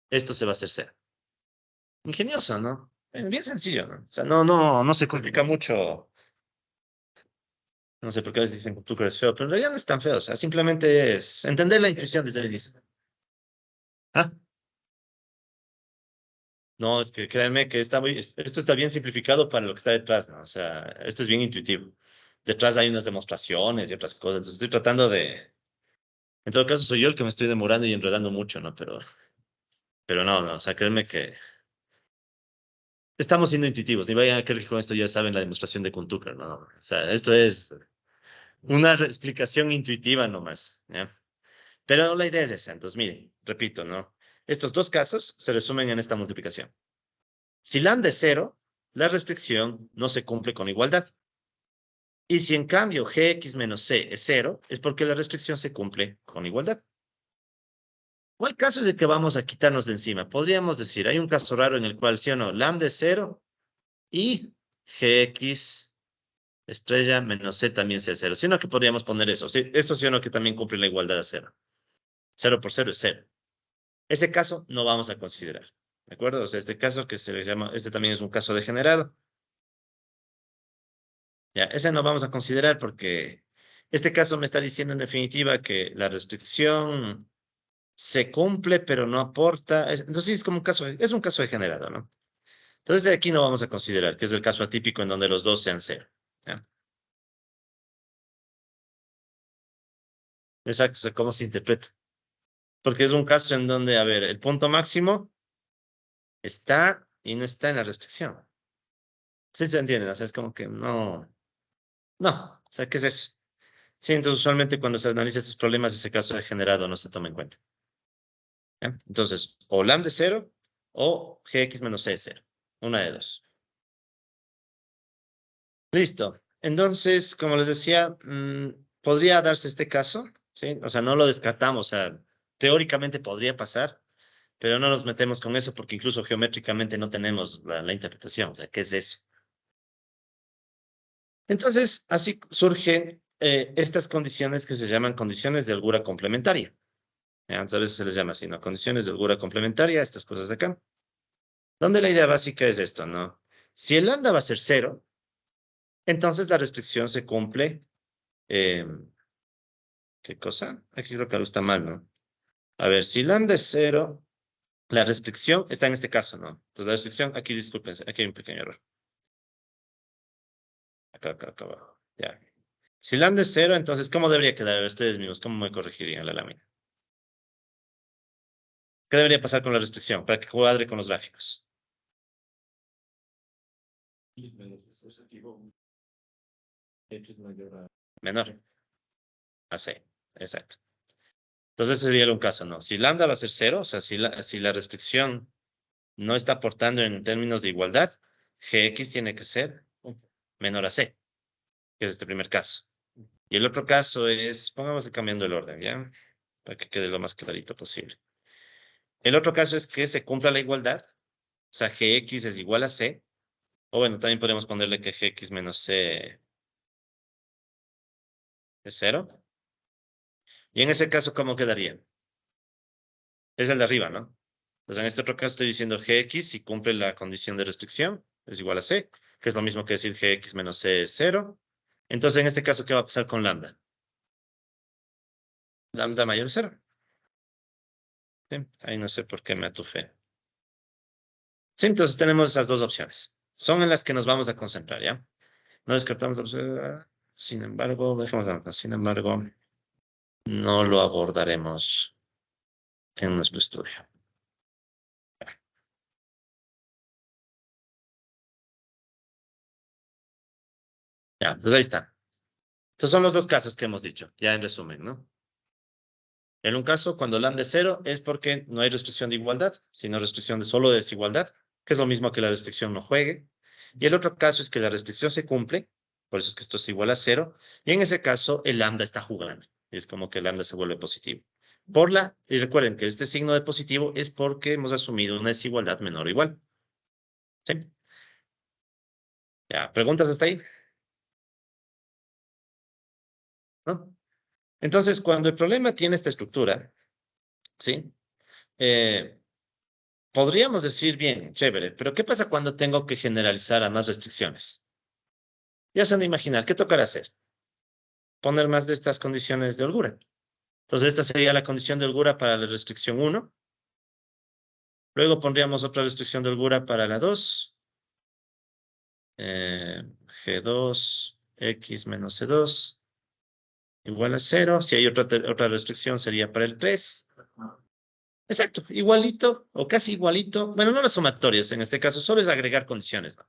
esto se va a hacer cero. Ingenioso, ¿no? Bien sencillo, ¿no? O sea, no se complica mucho. No sé por qué a veces dicen que Tucker es feo, pero en realidad no es tan feo. O sea, simplemente es entender la intuición desde el inicio. Ah, no, es que créanme que esto está bien simplificado para lo que está detrás, ¿no? O sea, esto es bien intuitivo. Detrás hay unas demostraciones y otras cosas. Entonces estoy tratando de. En todo caso, soy yo el que me estoy demorando y enredando mucho, ¿no? Pero no, o sea, créanme que estamos siendo intuitivos. Ni vayan a creer que con esto ya saben la demostración de Kuntucker, ¿no? O sea, esto es una explicación intuitiva nomás, ¿ya? Pero la idea es esa. Entonces, miren, repito, ¿no? Estos dos casos se resumen en esta multiplicación. Si lambda es cero, la restricción no se cumple con igualdad. Y si en cambio gx menos c es cero, es porque la restricción se cumple con igualdad. ¿Cuál caso es el que vamos a quitarnos de encima? Podríamos decir, hay un caso raro en el cual, sí o no, lambda es cero y gx estrella menos c también sea cero. Sino que podríamos poner eso. Sí, esto sí o no que también cumple la igualdad a cero. Cero por cero es cero. Ese caso no vamos a considerar. ¿De acuerdo? O sea, este caso que se le llama, este también es un caso degenerado. Ya, ese no vamos a considerar porque este caso me está diciendo en definitiva que la restricción se cumple pero no aporta. Entonces sí, es un caso degenerado, ¿no? Entonces de aquí no vamos a considerar, que es el caso atípico en donde los dos sean cero. ¿Ya? Exacto, o sea, ¿cómo se interpreta? Porque es un caso en donde, a ver, el punto máximo está y no está en la restricción. Sí se entiende, o sea, es como que no, o sea, ¿qué es eso? Sí, entonces usualmente cuando se analiza estos problemas, ese caso degenerado no se toma en cuenta. ¿Ya? Entonces, o lambda es cero o gx menos c es cero. Una de dos. Listo. Entonces, como les decía, podría darse este caso, ¿sí? O sea, no lo descartamos, o sea, teóricamente podría pasar, pero no nos metemos con eso porque incluso geométricamente no tenemos la interpretación, o sea, ¿qué es eso? Entonces, así surgen estas condiciones que se llaman condiciones de holgura complementaria. ¿Ya? A veces se les llama así, ¿no? Condiciones de holgura complementaria, estas cosas de acá. Donde la idea básica es esto, ¿no? Si el lambda va a ser cero, entonces la restricción se cumple. eh, ¿Qué cosa? Aquí creo que algo está mal, ¿no? A ver, si lambda es cero, la restricción está en este caso, ¿no? Entonces la restricción, aquí discúlpense, aquí hay un pequeño error. Acá abajo. Ya. Si lambda es cero, entonces, ¿cómo debería quedar? A ver, ustedes mismos, ¿cómo me corregirían la lámina? ¿Qué debería pasar con la restricción para que cuadre con los gráficos? menor a C. Exacto. Entonces ese sería un caso, ¿no? Si lambda va a ser cero, o sea, si la restricción no está aportando en términos de igualdad, Gx tiene que ser menor a C, que es este primer caso. Y el otro caso es, pongamos cambiando el orden, ¿ya? Para que quede lo más clarito posible. El otro caso es que se cumpla la igualdad, o sea, Gx es igual a C, o bueno, también podemos ponerle que Gx menos C es cero. Y en ese caso, ¿cómo quedaría? Es el de arriba, ¿no? Entonces, en este otro caso estoy diciendo Gx si cumple la condición de restricción, es igual a C, que es lo mismo que decir Gx menos C es cero. Entonces, en este caso, ¿qué va a pasar con lambda? Lambda mayor a cero. ¿Sí? Ahí no sé por qué me atufé. Sí, entonces tenemos esas dos opciones. Son en las que nos vamos a concentrar, ¿ya? No descartamos la opción A. Sin embargo, dejemos la nota. Sin embargo, no lo abordaremos en nuestro estudio. Ya, pues ahí está. Estos son los dos casos que hemos dicho, ya en resumen, ¿no? En un caso, cuando lambda es cero, es porque no hay restricción de igualdad, sino restricción de solo desigualdad, que es lo mismo que la restricción no juegue. Y el otro caso es que la restricción se cumple, por eso es que esto es igual a cero, y en ese caso el lambda está jugando, y es como que el lambda se vuelve positivo. Y recuerden que este signo de positivo es porque hemos asumido una desigualdad menor o igual. ¿Sí? Ya, ¿preguntas hasta ahí? ¿No? Entonces, cuando el problema tiene esta estructura, ¿sí? Eh, Podríamos decir, bien, chévere, pero ¿qué pasa cuando tengo que generalizar a más restricciones? Ya se han de imaginar, ¿qué tocará hacer? Poner más de estas condiciones de holgura. Entonces, esta sería la condición de holgura para la restricción uno. Luego pondríamos otra restricción de holgura para la 2. G2, X menos C2, igual a cero. Si hay otra restricción, sería para el 3. Exacto, igualito o casi igualito. Bueno, no las sumatorias en este caso, solo es agregar condiciones, ¿no?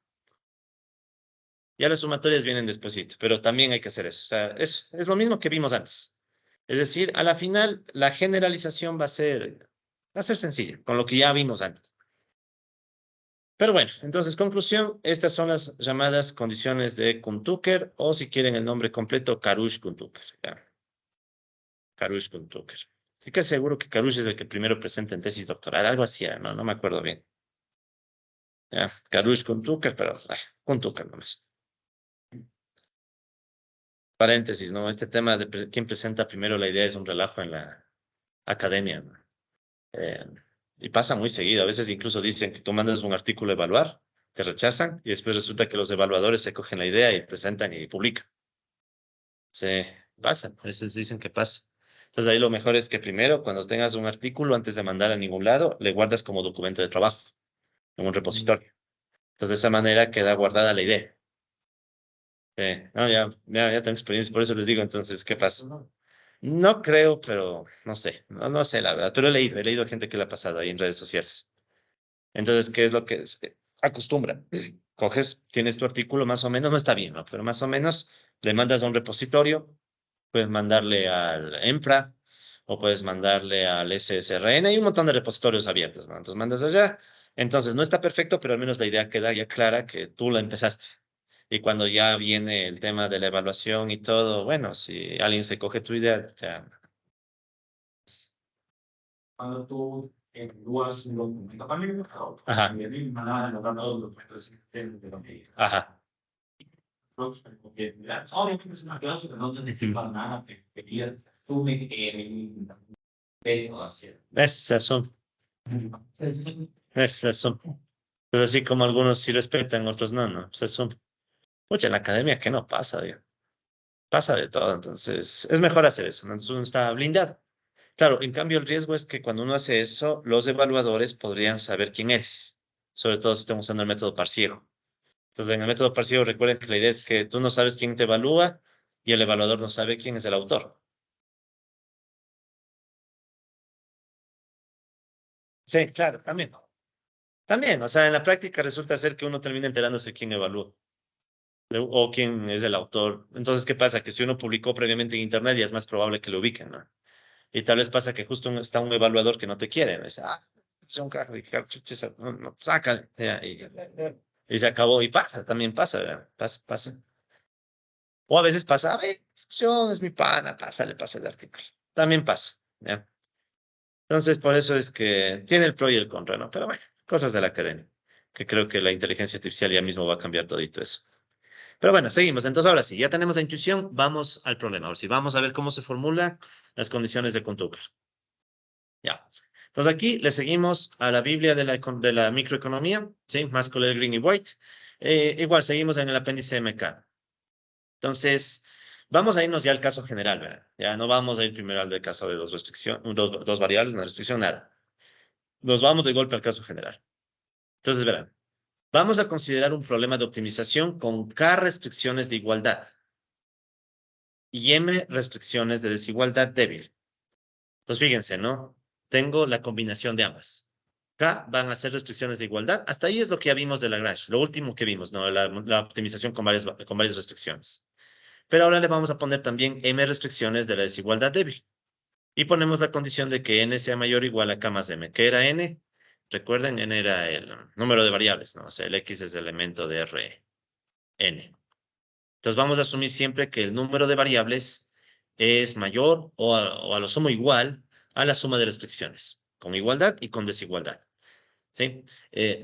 Ya las sumatorias vienen despuesito, pero también hay que hacer eso. O sea, es lo mismo que vimos antes. Es decir, a la final, la generalización va a ser sencilla, con lo que ya vimos antes. Pero bueno, entonces, conclusión, estas son las llamadas condiciones de Kuhn-Tucker, o si quieren el nombre completo, Karush-Kuhn-Tucker. Ya, Karush-Kuhn-Tucker. Sí que seguro que Karush es el que primero presenta en tesis doctoral, algo así, no, no me acuerdo bien. Ya, Karush-Kuhn-Tucker, pero Kuhn-Tucker nomás. Paréntesis, ¿no? Este tema de quién presenta primero la idea es un relajo en la academia, ¿no? Eh, y pasa muy seguido. A veces incluso dicen que tú mandas un artículo a evaluar, te rechazan y después resulta que los evaluadores se cogen la idea y presentan y publican. Sí, pasa. A veces dicen que pasa. Entonces ahí lo mejor es que primero, cuando tengas un artículo, antes de mandar a ningún lado, le guardas como documento de trabajo en un repositorio. Entonces de esa manera queda guardada la idea. No, ya tengo experiencia, por eso les digo, entonces, ¿qué pasa? No creo, pero no sé, no sé la verdad, pero he leído gente que le ha pasado ahí en redes sociales. Entonces, ¿qué es lo que acostumbra? Coges, tienes tu artículo más o menos, no está bien, ¿no? Pero más o menos le mandas a un repositorio, puedes mandarle al EMPRA o puedes mandarle al SSRN, hay un montón de repositorios abiertos, ¿no? Entonces mandas allá. Entonces, no está perfecto, pero al menos la idea queda ya clara que tú la empezaste. Y cuando ya viene el tema de la evaluación y todo, bueno, si alguien se coge tu idea, ya. Cuando tú evalúas un documento también, ajá, ajá. Obviamente es una clase que no te describa nada, que quería tú me esas son, esas son. Es así como algunos sí respetan, otros no, ¿no? Esas son. Mucha en la academia que no pasa, digo. Pasa de todo, entonces es mejor hacer eso, ¿no? Entonces uno está blindado. Claro, en cambio el riesgo es que cuando uno hace eso, los evaluadores podrían saber quién eres, sobre todo si estamos usando el método parciero. Entonces, en el método parciero, recuerden que la idea es que tú no sabes quién te evalúa y el evaluador no sabe quién es el autor. Sí, claro, también. También, o sea, en la práctica resulta ser que uno termina enterándose quién evalúa. o quién es el autor. Entonces, ¿qué pasa? Que si uno publicó previamente en internet, ya es más probable que lo ubiquen, ¿no? Y tal vez pasa que justo está un evaluador que no te quiere, ¿no? Dice, es un caja de cartuchos, no, no, sácale. Ya, y se acabó. Y pasa, también pasa, ¿verdad? Pasa. O a veces pasa, discusión, es mi pana, pasa el artículo. También pasa, ¿ya? Entonces, por eso es que tiene el pro y el contra, ¿no? Pero bueno, cosas de la academia, que creo que la inteligencia artificial ya mismo va a cambiar todito eso. Pero bueno, seguimos. Entonces, ahora sí, ya tenemos la intuición, vamos al problema. Ahora sí, vamos a ver cómo se formulan las condiciones de conducta. Ya. Entonces, aquí le seguimos a la Biblia de la microeconomía, ¿sí? Maskell, Green y White. Igual, seguimos en el apéndice MK. Entonces, vamos a irnos ya al caso general, ¿verdad? Ya no vamos a ir primero al del caso de dos restricciones, dos variables, una restricción, nada. Nos vamos de golpe al caso general. Entonces, verán, vamos a considerar un problema de optimización con K restricciones de igualdad y M restricciones de desigualdad débil. Entonces, fíjense, ¿no? Tengo la combinación de ambas. K van a ser restricciones de igualdad. Hasta ahí es lo que ya vimos de Lagrange, lo último que vimos, ¿no? La optimización con varias restricciones. Pero ahora le vamos a poner también M restricciones de la desigualdad débil. Y ponemos la condición de que N sea mayor o igual a K más M. ¿Qué era N? Recuerden, N era el número de variables, ¿no? O sea, el X es el elemento de Rn. Entonces vamos a asumir siempre que el número de variables es mayor o a lo sumo igual a la suma de restricciones, con igualdad y con desigualdad. ¿Sí?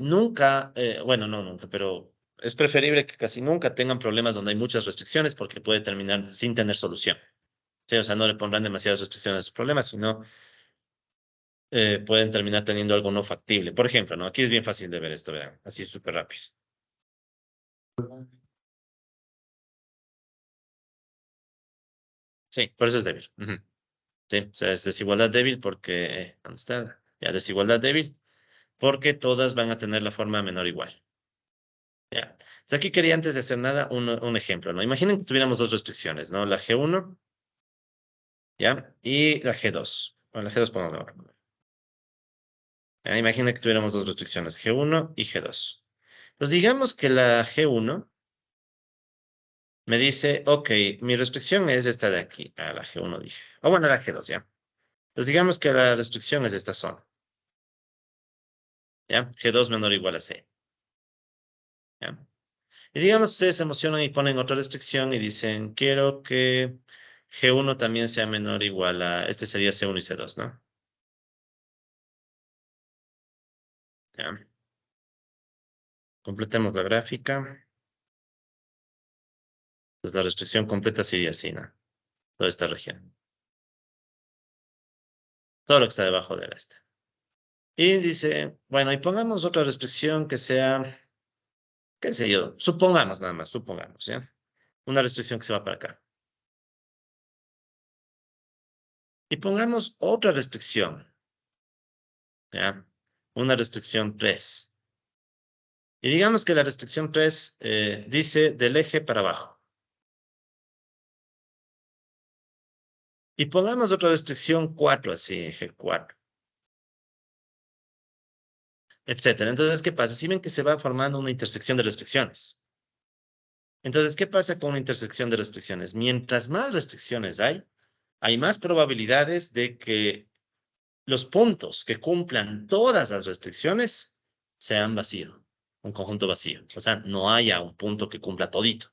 Nunca, bueno, no nunca, pero es preferible que casi nunca tengan problemas donde hay muchas restricciones porque puede terminar sin tener solución. ¿Sí? O sea, no le pondrán demasiadas restricciones a sus problemas, sino pueden terminar teniendo algo no factible. Por ejemplo, ¿no? Aquí es bien fácil de ver esto, vean, así súper rápido. Sí, por eso es débil. Ujú. Sí, o sea, es desigualdad débil porque, ¿dónde está? Ya, desigualdad débil porque todas van a tener la forma menor o igual. Ya. Entonces aquí quería antes de hacer nada un ejemplo, ¿no? Imaginen que tuviéramos dos restricciones, ¿no? La G1, ¿ya? Y la G2. Bueno, la G2 pongámoslo ahora. Ya, imaginen que tuviéramos dos restricciones, G1 y G2. Entonces digamos que la G1 me dice, ok, mi restricción es esta de aquí. A la G1 dije. O bueno, la G2, ¿ya? Entonces digamos que la restricción es esta zona, ¿ya? G2 menor o igual a C, ¿ya? Y digamos, ustedes se emocionan y ponen otra restricción y dicen, quiero que G1 también sea menor o igual a, este sería C1 y C2, ¿no? ¿Ya? Completemos la gráfica. Pues la restricción completa sería así, ¿no? Toda esta región. Todo lo que está debajo del este. Y dice, bueno, y pongamos otra restricción que sea, qué sé yo, supongamos nada más, supongamos, ¿ya? Una restricción que se va para acá. Y pongamos otra restricción, ¿ya? Una restricción 3. Y digamos que la restricción 3 dice del eje para abajo. Y pongamos otra restricción 4, así, eje 4, etcétera. Entonces, ¿qué pasa? Si ven que se va formando una intersección de restricciones. Entonces, ¿qué pasa con una intersección de restricciones? Mientras más restricciones hay más probabilidades de que los puntos que cumplan todas las restricciones sean vacíos, un conjunto vacío. O sea, no haya un punto que cumpla todito.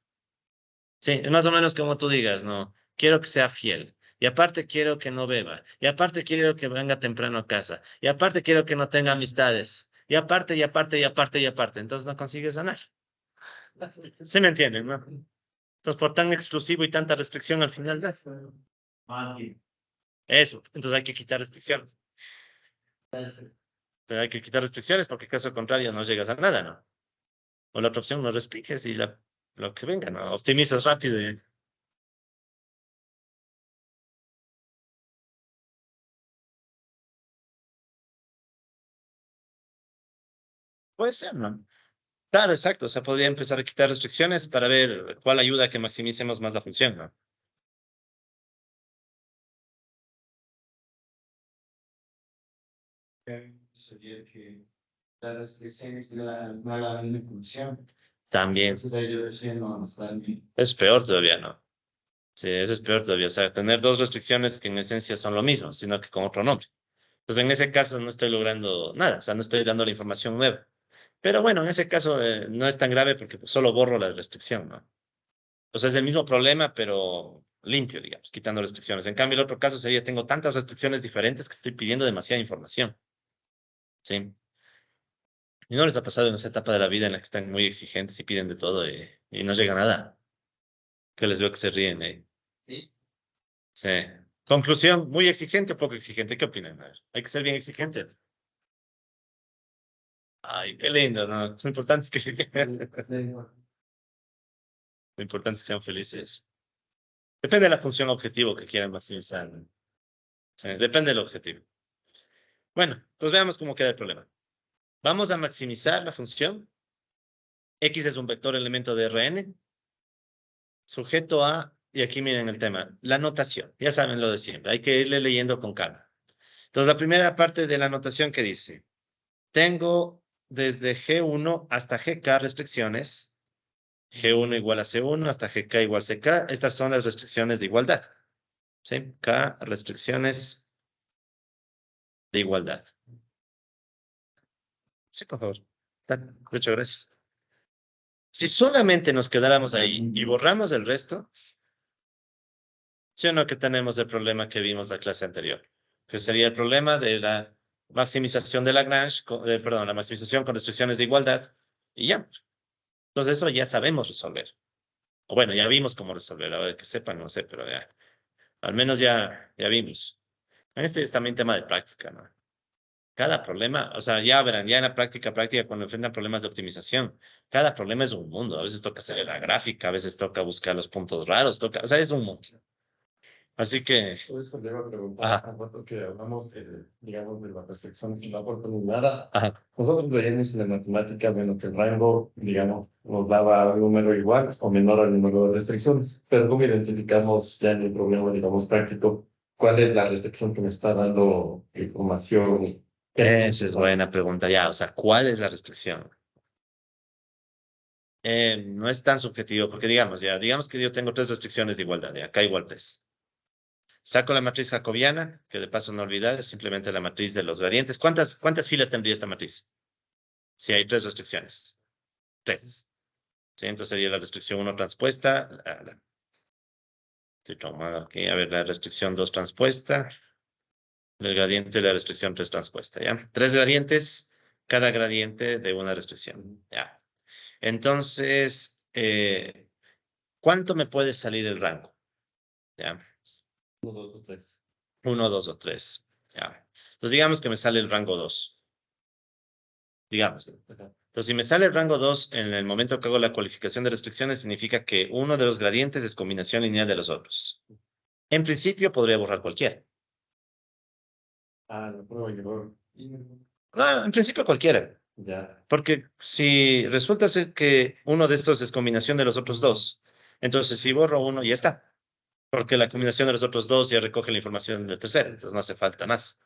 Sí, es más o menos como tú digas, ¿no? Quiero que sea fiel. Y aparte quiero que no beba. Y aparte quiero que venga temprano a casa. Y aparte quiero que no tenga amistades. Y aparte, y aparte, y aparte, y aparte. Entonces no consigues ganar. ¿Sí me entienden, no? Entonces, por tan exclusivo y tanta restricción al final, eso. Entonces hay que quitar restricciones. Entonces, hay que quitar restricciones porque caso contrario no llegas a nada, ¿no? O la otra opción, no restringes y lo que venga, ¿no? Optimizas rápido y puede ser, ¿no? Claro, exacto. O sea, podría empezar a quitar restricciones para ver cuál ayuda a que maximicemos más la función, ¿no? Sería que las restricciones de la mala función. También. Entonces ahí yo decía, no, no está bien. Es peor todavía, ¿no? Sí, eso es peor todavía. O sea, tener dos restricciones que en esencia son lo mismo, sino que con otro nombre. Entonces, en ese caso no estoy logrando nada, o sea, no estoy dando la información nueva. Pero bueno, en ese caso no es tan grave porque pues, solo borro la restricción, ¿no? O sea, es el mismo problema, pero limpio, digamos, quitando restricciones. En cambio, el otro caso sería, tengo tantas restricciones diferentes que estoy pidiendo demasiada información, ¿sí? ¿Y no les ha pasado en esa etapa de la vida en la que están muy exigentes y piden de todo y no llega nada? Que les veo que se ríen, ¿eh? Sí. Sí. Conclusión, ¿muy exigente o poco exigente? ¿Qué opinan? A ver, hay que ser bien exigente. Ay, qué lindo, ¿no? Lo importante es que, lo importante es que sean felices. Depende de la función objetivo que quieran maximizar, ¿no? Sí, depende del objetivo. Bueno, entonces veamos cómo queda el problema. Vamos a maximizar la función. X es un vector elemento de Rn, sujeto a, y aquí miren el tema, la notación. Ya saben lo de siempre, hay que irle leyendo con calma. Entonces, la primera parte de la notación que dice, tengo desde G1 hasta GK restricciones, G1 igual a C1 hasta GK igual a CK. Estas son las restricciones de igualdad. ¿Sí? K, restricciones de igualdad. Sí, por favor. De hecho, gracias. Si solamente nos quedáramos ahí y borramos el resto, sí o no que tenemos el problema que vimos la clase anterior, que sería el problema de la maximización de Lagrange, perdón, la maximización con restricciones de igualdad, y ya. Entonces eso ya sabemos resolver. O bueno, ya vimos cómo resolver, a ver que sepan, no sé, pero ya, al menos ya vimos. Este es también tema de práctica, ¿no? Cada problema, o sea, ya verán, ya en la práctica, cuando enfrentan problemas de optimización, cada problema es un mundo. A veces toca hacer la gráfica, a veces toca buscar los puntos raros, toca, o sea, es un mundo. Así que, Por eso le iba a preguntar, ajá, a rato que hablamos de, digamos, de la restricción y la oportunidad. ajá. Nosotros veíamos en la matemática, bueno, que el rango, digamos, nos daba un número igual o menor al número de restricciones, pero ¿cómo identificamos ya en el problema, digamos, práctico, cuál es la restricción que me está dando información? Esa es buena pregunta ya, o sea, ¿cuál es la restricción? No es tan subjetivo, porque digamos, ya, digamos que yo tengo tres restricciones de igualdad, ya, acá igual tres. Saco la matriz jacobiana, que de paso no olvidar, es simplemente la matriz de los gradientes. ¿Cuántas filas tendría esta matriz? Si hay tres restricciones. Tres. Sí, entonces sería la restricción 1 transpuesta. Estoy tomando aquí, a ver, la restricción 2 transpuesta. El gradiente de la restricción 3 transpuesta, ¿ya? Tres gradientes, cada gradiente de una restricción, ¿ya? Entonces, ¿cuánto me puede salir el rango? ¿Ya? Uno, dos o tres. 1, 2 o 3. ¿Ya? Entonces, digamos que me sale el rango 2. Digamos. Entonces, si me sale el rango 2 en el momento que hago la cualificación de restricciones, significa que uno de los gradientes es combinación lineal de los otros. En principio, podría borrar cualquiera. Ah, no puedo llevar. No, en principio cualquiera. Ya. Porque si resulta ser que uno de estos es combinación de los otros dos, entonces si borro uno, ya está. Porque la combinación de los otros dos ya recoge la información del tercero, entonces no hace falta más.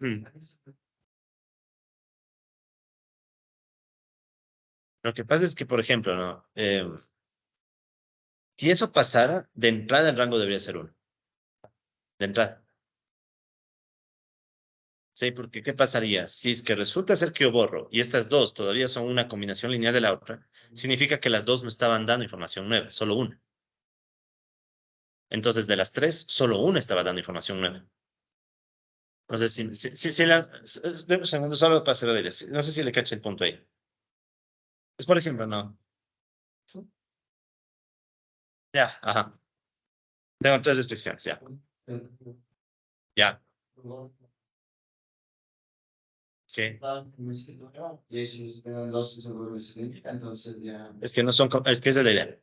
Mm. Lo que pasa es que, por ejemplo, ¿no? Si eso pasara, de entrada el rango debería ser uno. De entrada. Sí, porque ¿qué pasaría? Si es que resulta ser que yo borro y estas dos todavía son una combinación lineal de la otra, significa que las dos no estaban dando información nueva, solo una. Entonces, de las tres, solo una estaba dando información nueva. No sé deme un segundo, solo para hacer la idea. No sé si le caché el punto ahí. Es por ejemplo, no. Ya, ajá. Tengo tres restricciones, ya. Ya, sí. Es que no son, es que esa es la idea.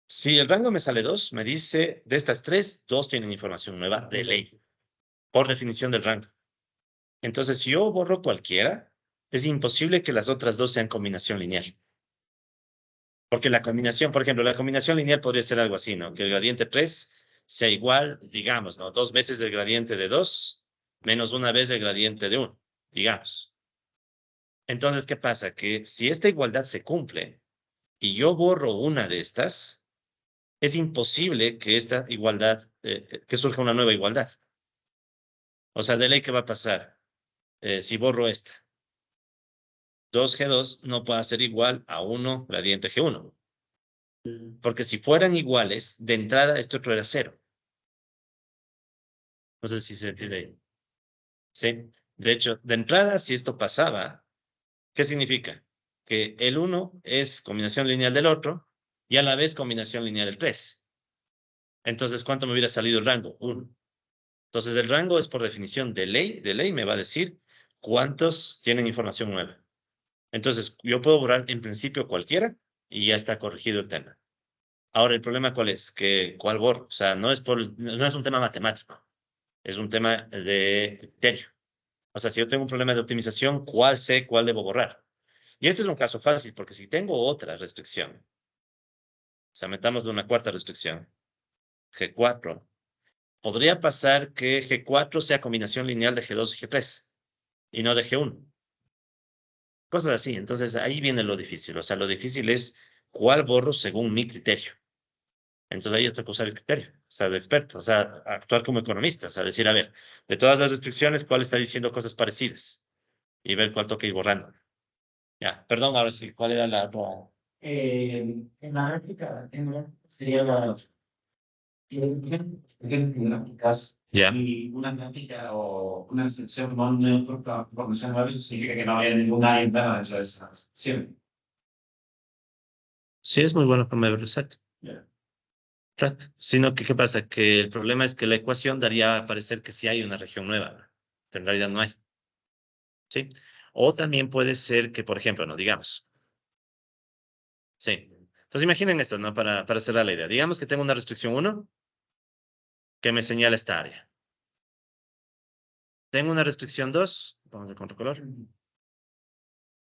Si el rango me sale dos, me dice, de estas tres, dos tienen información nueva de ley, por definición del rango. Entonces, si yo borro cualquiera, es imposible que las otras dos sean combinación lineal. Porque la combinación, por ejemplo, la combinación lineal podría ser algo así, ¿no? Que el gradiente 3 sea igual, digamos, ¿no? 2 veces el gradiente de 2 menos una vez el gradiente de 1, digamos. Entonces, ¿qué pasa? Que si esta igualdad se cumple y yo borro una de estas, es imposible que esta igualdad, que surja una nueva igualdad. O sea, de ley, ¿qué va a pasar? Si borro esta, 2G2 no puede ser igual a 1 gradiente G1. Porque si fueran iguales, de entrada esto otro era 0. No sé si se entiende. Sí. De hecho, de entrada, si esto pasaba, ¿qué significa? Que el 1 es combinación lineal del otro y a la vez combinación lineal del 3. Entonces, ¿cuánto me hubiera salido el rango? 1. Entonces, el rango es por definición de ley me va a decir cuántos tienen información nueva. Entonces, yo puedo borrar en principio cualquiera y ya está corregido el tema. Ahora, ¿el problema cuál es? Que, ¿cuál borro? O sea, no es un tema matemático, es un tema de criterio. O sea, si yo tengo un problema de optimización, ¿cuál sé, cuál debo borrar? Y esto es un caso fácil, porque si tengo otra restricción, o sea, metámosle una cuarta restricción, G4, podría pasar que G4 sea combinación lineal de G2 y G3, y no de G1. Cosas así. Entonces, ahí viene lo difícil. O sea, lo difícil es cuál borro según mi criterio. Entonces, ahí yo tengo que usar el criterio, o sea, de experto, o sea, actuar como economista, o sea, decir, a ver, de todas las restricciones, ¿cuál está diciendo cosas parecidas? Y ver cuál toca ir borrando. Ya, perdón, ahora sí, ¿cuál era la otra? En la réplica sería la gráficas Ya. y una gráfica o una instrucción no neutra por mención a eso significa que no hay ninguna interna dentro de esa instrucción. Sí, es muy bueno para verlo, exacto. Yeah. Exacto. Sino que, ¿qué pasa? Que el problema es que la ecuación daría a parecer que sí hay una región nueva, pero en realidad no hay. ¿Sí? O también puede ser que, por ejemplo, no digamos. Sí. Entonces imaginen esto, ¿no? Para cerrar la idea. Digamos que tengo una restricción 1 que me señala esta área. Tengo una restricción 2, vamos a otro color,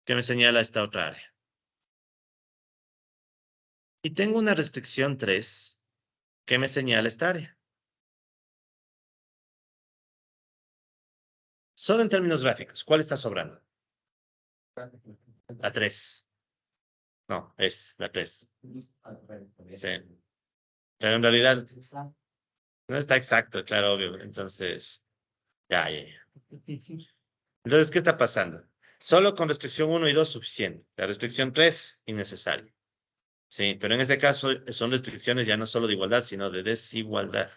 que me señala esta otra área. Y tengo una restricción 3 que me señala esta área. Solo en términos gráficos, ¿cuál está sobrando? La 3. No, es la 3. Sí. Pero en realidad no está exacto, claro, obvio. Entonces, ya. Entonces, ¿qué está pasando? Solo con restricción 1 y 2 suficiente. La restricción 3, innecesario. Sí, pero en este caso son restricciones ya no solo de igualdad, sino de desigualdad.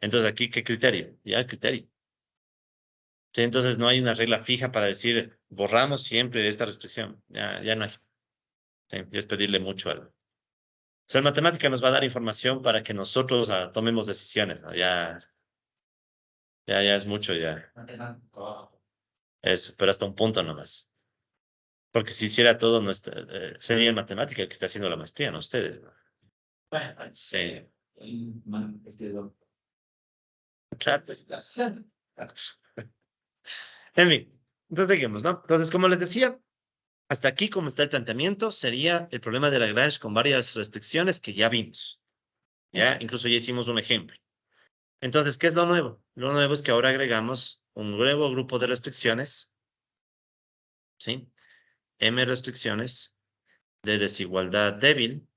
Entonces, aquí, ¿qué criterio? Ya el criterio. Sí, entonces no hay una regla fija para decir, borramos siempre esta restricción. Ya no hay. Sí, y es pedirle mucho algo. O sea, la matemática nos va a dar información para que nosotros tomemos decisiones, ¿no? Ya es mucho, ya. Eso, pero hasta un punto nomás. Porque si hiciera todo, sería en matemática el que está haciendo la maestría, no ustedes, ¿no? Sí, claro. Pues. En fin, entonces digamos, ¿no? Entonces, como les decía, hasta aquí, como está el planteamiento, sería el problema de Lagrange con varias restricciones que ya vimos. Ya, incluso ya hicimos un ejemplo. Entonces, ¿qué es lo nuevo? Lo nuevo es que ahora agregamos un nuevo grupo de restricciones, ¿sí? M restricciones de desigualdad débil,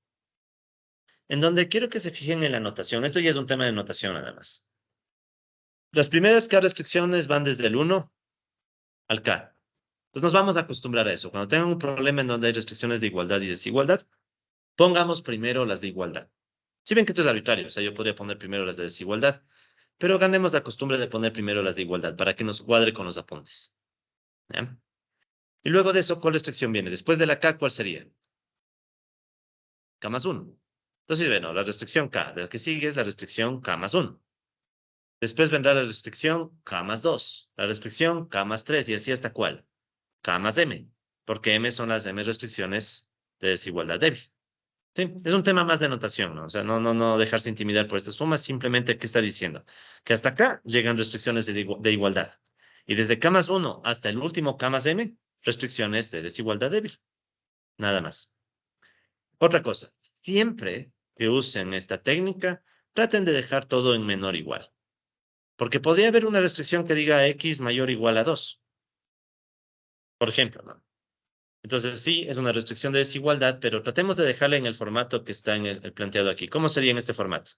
en donde quiero que se fijen en la notación. Esto ya es un tema de notación nada más. Las primeras K restricciones van desde el 1 al K. Entonces nos vamos a acostumbrar a eso. Cuando tengan un problema en donde hay restricciones de igualdad y desigualdad, pongamos primero las de igualdad. Si ven que esto es arbitrario, o sea, yo podría poner primero las de desigualdad, pero ganemos la costumbre de poner primero las de igualdad para que nos cuadre con los apuntes. ¿Ya? Y luego de eso, ¿cuál restricción viene? Después de la K, ¿cuál sería? K más 1. Entonces, bueno, la restricción K. La que sigue es la restricción K más 1. Después vendrá la restricción K más 2. La restricción K más 3 y así hasta cuál. K más M. Porque M son las M restricciones de desigualdad débil. Sí, es un tema más de notación, ¿no? O sea, no dejarse intimidar por estas sumas, simplemente, ¿qué está diciendo? Que hasta acá llegan restricciones de igualdad. Y desde K más 1 hasta el último K más M, restricciones de desigualdad débil. Nada más. Otra cosa, siempre que usen esta técnica, traten de dejar todo en menor o igual. Porque podría haber una restricción que diga x mayor o igual a 2. Por ejemplo, ¿no? Entonces sí, es una restricción de desigualdad, pero tratemos de dejarla en el formato que está en el planteado aquí. ¿Cómo sería en este formato?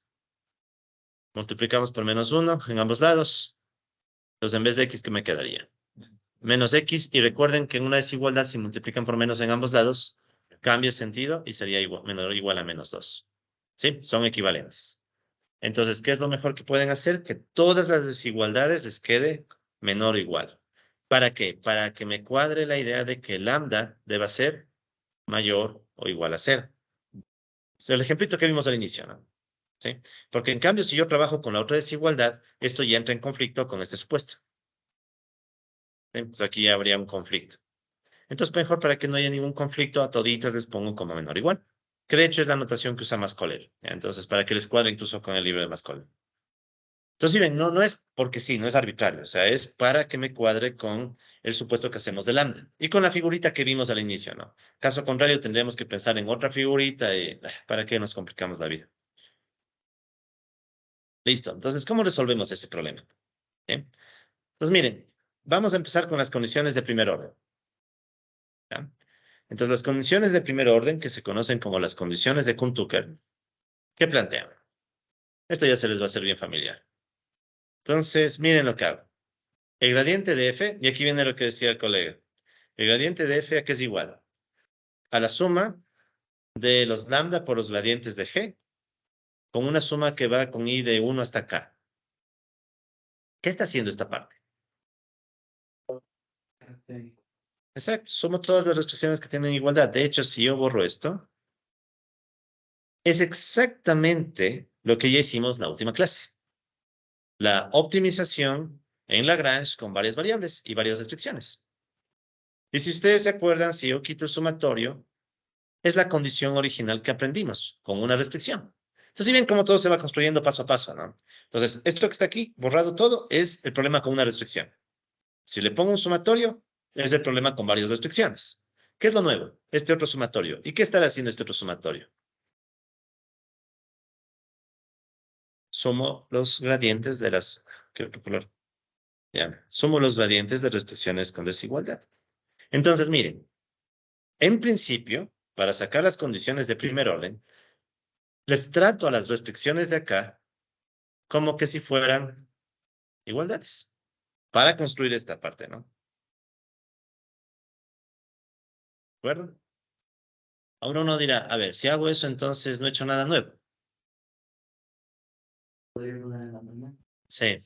Multiplicamos por -1 en ambos lados. Entonces, en vez de x, ¿qué me quedaría? Menos x, y recuerden que en una desigualdad, si multiplican por menos en ambos lados, cambia el sentido y sería igual, menor o igual a -2. ¿Sí? Son equivalentes. Entonces, ¿qué es lo mejor que pueden hacer? Que todas las desigualdades les quede menor o igual. ¿Para qué? Para que me cuadre la idea de que lambda deba ser mayor o igual a 0. Es el ejemplito que vimos al inicio, ¿no? ¿Sí? Porque en cambio, si yo trabajo con la otra desigualdad, esto ya entra en conflicto con este supuesto. ¿Sí? Entonces aquí ya habría un conflicto. Entonces, mejor para que no haya ningún conflicto, a toditas les pongo como menor o igual. Que de hecho es la notación que usa Macaulay. Entonces, para que les cuadre incluso con el libro de Macaulay. Entonces, si ven, no es porque sí, no es arbitrario. O sea, es para que me cuadre con el supuesto que hacemos de lambda. Y con la figurita que vimos al inicio, ¿no? Caso contrario, tendríamos que pensar en otra figurita y ¿para qué nos complicamos la vida? Listo. Entonces, ¿cómo resolvemos este problema? ¿Bien? Entonces, miren, vamos a empezar con las condiciones de primer orden. ¿Ya? Entonces, las condiciones de primer orden, que se conocen como las condiciones de Kuhn-Tucker, ¿qué plantean? Esto ya se les va a hacer bien familiar. Entonces, miren lo que hago. El gradiente de f, y aquí viene lo que decía el colega. El gradiente de f, ¿a qué es igual? A la suma de los lambda por los gradientes de g, con una suma que va con i de 1 hasta k. ¿Qué está haciendo esta parte? Exacto, sumo todas las restricciones que tienen igualdad. De hecho, si yo borro esto, es exactamente lo que ya hicimos la última clase. La optimización en Lagrange con varias variables y varias restricciones. Y si ustedes se acuerdan, si yo quito el sumatorio, es la condición original que aprendimos, con una restricción. Entonces, si ven cómo todo se va construyendo paso a paso, ¿no? Entonces, esto que está aquí, borrado todo, es el problema con una restricción. Si le pongo un sumatorio, es el problema con varias restricciones. ¿Qué es lo nuevo? Este otro sumatorio. ¿Y qué estará haciendo este otro sumatorio? Sumo los gradientes de las... ¿Qué otro color? Ya. Sumo los gradientes de restricciones con desigualdad. Entonces, miren, en principio, para sacar las condiciones de primer orden, les trato a las restricciones de acá como que si fueran igualdades para construir esta parte, ¿no? ¿De acuerdo? Ahora uno dirá, a ver, si hago eso, entonces no he hecho nada nuevo. Sí.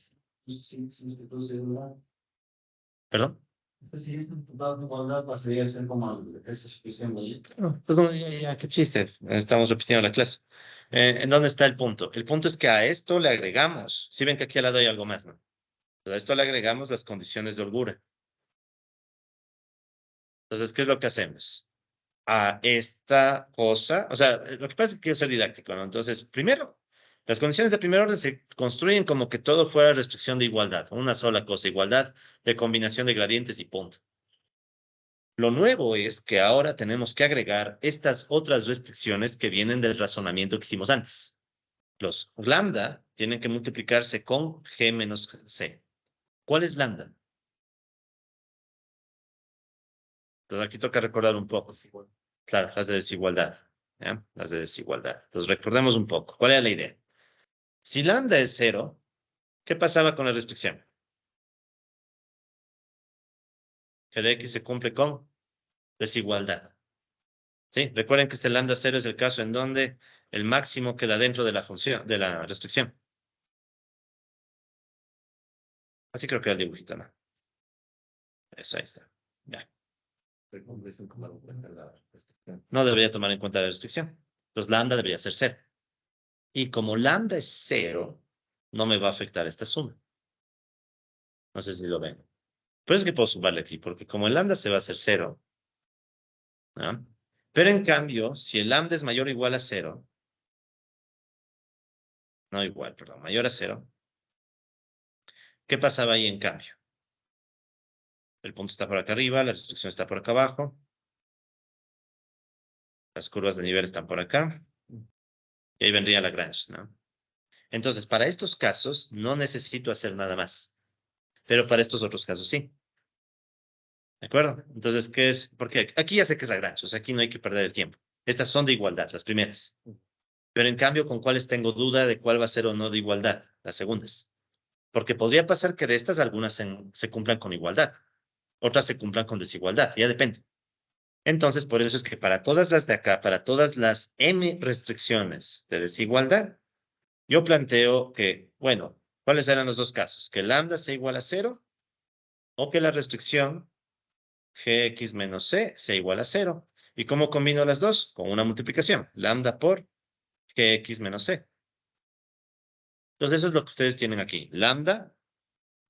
¿Perdón? Si es un total de igualdad, pasaría a ser como esa expresión de Pues bueno, ya, qué chiste. Estamos repitiendo la clase. ¿En dónde está el punto? El punto es que a esto le agregamos. Si ven que aquí al lado hay algo más, ¿no? Pues a esto le agregamos las condiciones de holgura. Entonces, ¿qué es lo que hacemos? A esta cosa, o sea, lo que pasa es que quiero ser didáctico, ¿no? Entonces, primero, las condiciones de primer orden se construyen como que todo fuera restricción de igualdad, una sola cosa, igualdad de combinación de gradientes y punto. Lo nuevo es que ahora tenemos que agregar estas otras restricciones que vienen del razonamiento que hicimos antes. Los lambda tienen que multiplicarse con g menos c. ¿Cuál es lambda? Entonces aquí toca recordar un poco. Claro, las de desigualdad. ¿Ya? Las de desigualdad. Entonces recordemos un poco. ¿Cuál era la idea? Si lambda es 0, ¿qué pasaba con la restricción? Que de x se cumple con desigualdad. ¿Sí? Recuerden que este lambda 0 es el caso en donde el máximo queda dentro de la función, de la restricción. Así creo que era el dibujito, ¿no? Eso, ahí está. Ya. No debería tomar en cuenta la restricción. Entonces, lambda debería ser 0. Y como lambda es 0, no me va a afectar esta suma. No sé si lo ven. Pero es que puedo sumarle aquí, porque como el lambda se va a hacer 0, ¿no? Pero en cambio, si el lambda es mayor o igual a 0, no igual, perdón, mayor a 0, ¿qué pasaba ahí en cambio? El punto está por acá arriba, la restricción está por acá abajo, las curvas de nivel están por acá, y ahí vendría Lagrange, ¿no? Entonces, para estos casos, no necesito hacer nada más. Pero para estos otros casos, sí. ¿De acuerdo? Entonces, ¿qué es? Porque aquí ya sé que es Lagrange, o sea, aquí no hay que perder el tiempo. Estas son de igualdad, las primeras. Pero en cambio, ¿con cuáles tengo duda de cuál va a ser o no de igualdad? Las segundas. Porque podría pasar que de estas algunas se cumplan con igualdad, otras se cumplan con desigualdad, ya depende. Entonces, por eso es que para todas las de acá, para todas las M restricciones de desigualdad, yo planteo que, bueno, ¿cuáles eran los dos casos? Que lambda sea igual a 0 o que la restricción gx menos c sea igual a 0. ¿Y cómo combino las dos? Con una multiplicación, lambda por gx menos c. Entonces, eso es lo que ustedes tienen aquí. Lambda,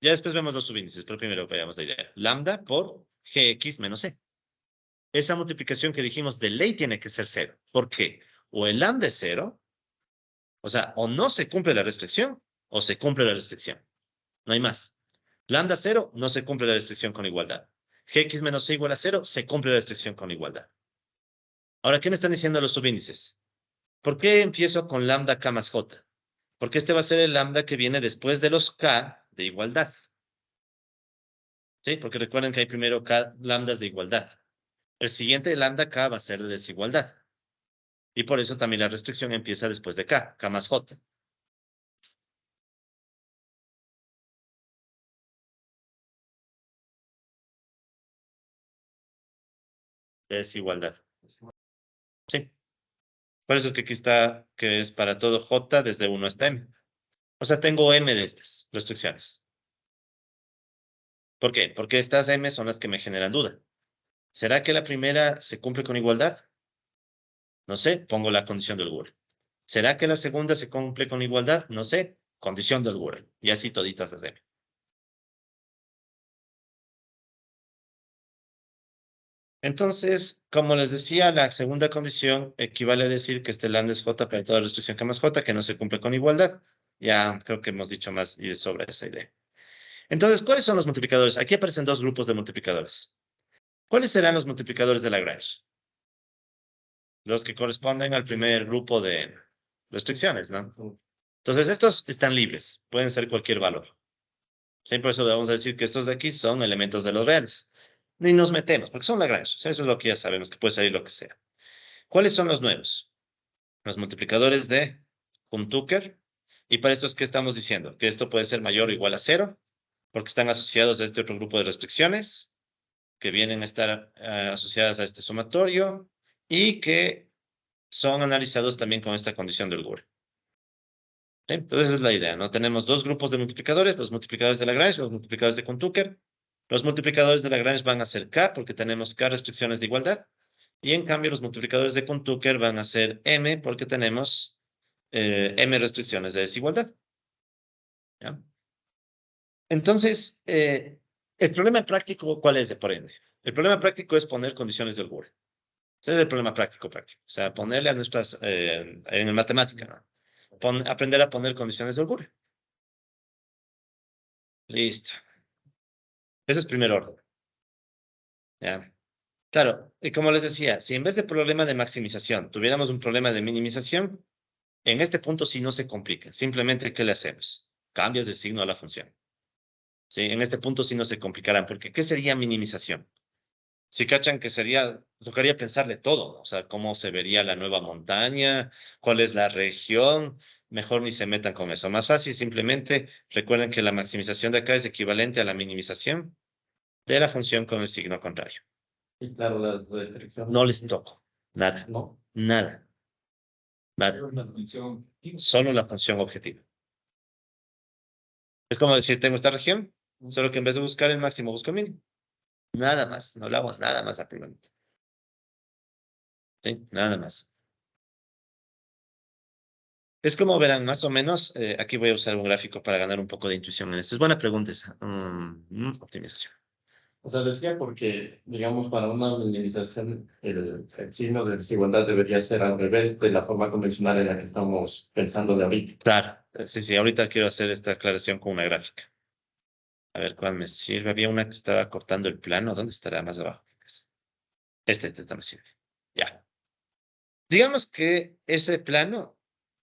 ya después vemos los subíndices, pero primero veamos la idea. Lambda por gx menos c. Esa multiplicación que dijimos de ley tiene que ser 0. ¿Por qué? O el lambda es 0, o sea, o no se cumple la restricción, o se cumple la restricción. No hay más. Lambda 0, no se cumple la restricción con igualdad. Gx menos c igual a 0, se cumple la restricción con igualdad. Ahora, ¿qué me están diciendo los subíndices? ¿Por qué empiezo con lambda k más j? Porque este va a ser el lambda que viene después de los k de igualdad. ¿Sí? Porque recuerden que hay primero k lambdas de igualdad. El siguiente lambda k va a ser de desigualdad. Y por eso también la restricción empieza después de k más j. Desigualdad. Sí. Por eso es que aquí está que es para todo j desde 1 hasta m. O sea, tengo m de estas restricciones. ¿Por qué? Porque estas m son las que me generan duda. ¿Será que la primera se cumple con igualdad? No sé, pongo la condición de holgura. ¿Será que la segunda se cumple con igualdad? No sé, condición de holgura. Y así toditas las m. Entonces, como les decía, la segunda condición equivale a decir que este lambda es j para toda restricción k más j que no se cumple con igualdad. Ya creo que hemos dicho más sobre esa idea. Entonces, ¿cuáles son los multiplicadores? Aquí aparecen dos grupos de multiplicadores. ¿Cuáles serán los multiplicadores de Lagrange? Los que corresponden al primer grupo de restricciones, ¿no? Entonces, estos están libres, pueden ser cualquier valor. Sí, por eso vamos a decir que estos de aquí son elementos de los reales. Ni nos metemos, porque son Lagrange. O sea, eso es lo que ya sabemos, que puede salir lo que sea. ¿Cuáles son los nuevos? Los multiplicadores de Hum-Tucker. Y para estos, ¿qué estamos diciendo? Que esto puede ser mayor o igual a 0, porque están asociados a este otro grupo de restricciones, que vienen a estar asociadas a este sumatorio, y que son analizados también con esta condición de holgura. ¿Sí? Entonces, esa es la idea, ¿no? Tenemos dos grupos de multiplicadores, los multiplicadores de Lagrange, los multiplicadores de Hum-Tucker. Los multiplicadores de Lagrange van a ser K, porque tenemos K restricciones de igualdad. Y en cambio, los multiplicadores de Hum-Tucker van a ser M, porque tenemos M restricciones de desigualdad. ¿Ya? Entonces, el problema práctico, ¿cuál es, por ende? El problema práctico es poner condiciones de holgura. Ese es el problema práctico. O sea, ponerle a nuestras, en matemática, ¿no? Aprender a poner condiciones de holgura. Listo. Ese es primer orden. ¿Ya? Claro, y como les decía, si en vez de problema de maximización tuviéramos un problema de minimización, en este punto sí no se complica. Simplemente, ¿qué le hacemos? Cambias de signo a la función. Sí, en este punto sí no se complicarán, porque ¿qué sería minimización? Si cachan que sería, tocaría pensarle todo, ¿no? O sea, cómo se vería la nueva montaña, cuál es la región, mejor ni se metan con eso. Más fácil, simplemente recuerden que la maximización de acá es equivalente a la minimización de la función con el signo contrario. Y claro, las restricciones. No les toco, nada, No. nada, nada, Una función. solo la función objetiva. Es como decir, tengo esta región, solo que en vez de buscar el máximo, busco el mínimo. Nada más, no hablamos nada más al problema. ¿Sí? Nada más. Es como verán, más o menos, aquí voy a usar un gráfico para ganar un poco de intuición en esto. Es buena pregunta esa. Optimización. O sea, decía porque, digamos, para una minimización, el signo de desigualdad debería ser al revés de la forma convencional en la que estamos pensando de ahorita. Claro, sí, sí, ahorita quiero hacer esta aclaración con una gráfica. A ver cuál me sirve. Había una que estaba cortando el plano. ¿Dónde estará más abajo? Este me sirve. Ya. Digamos que ese plano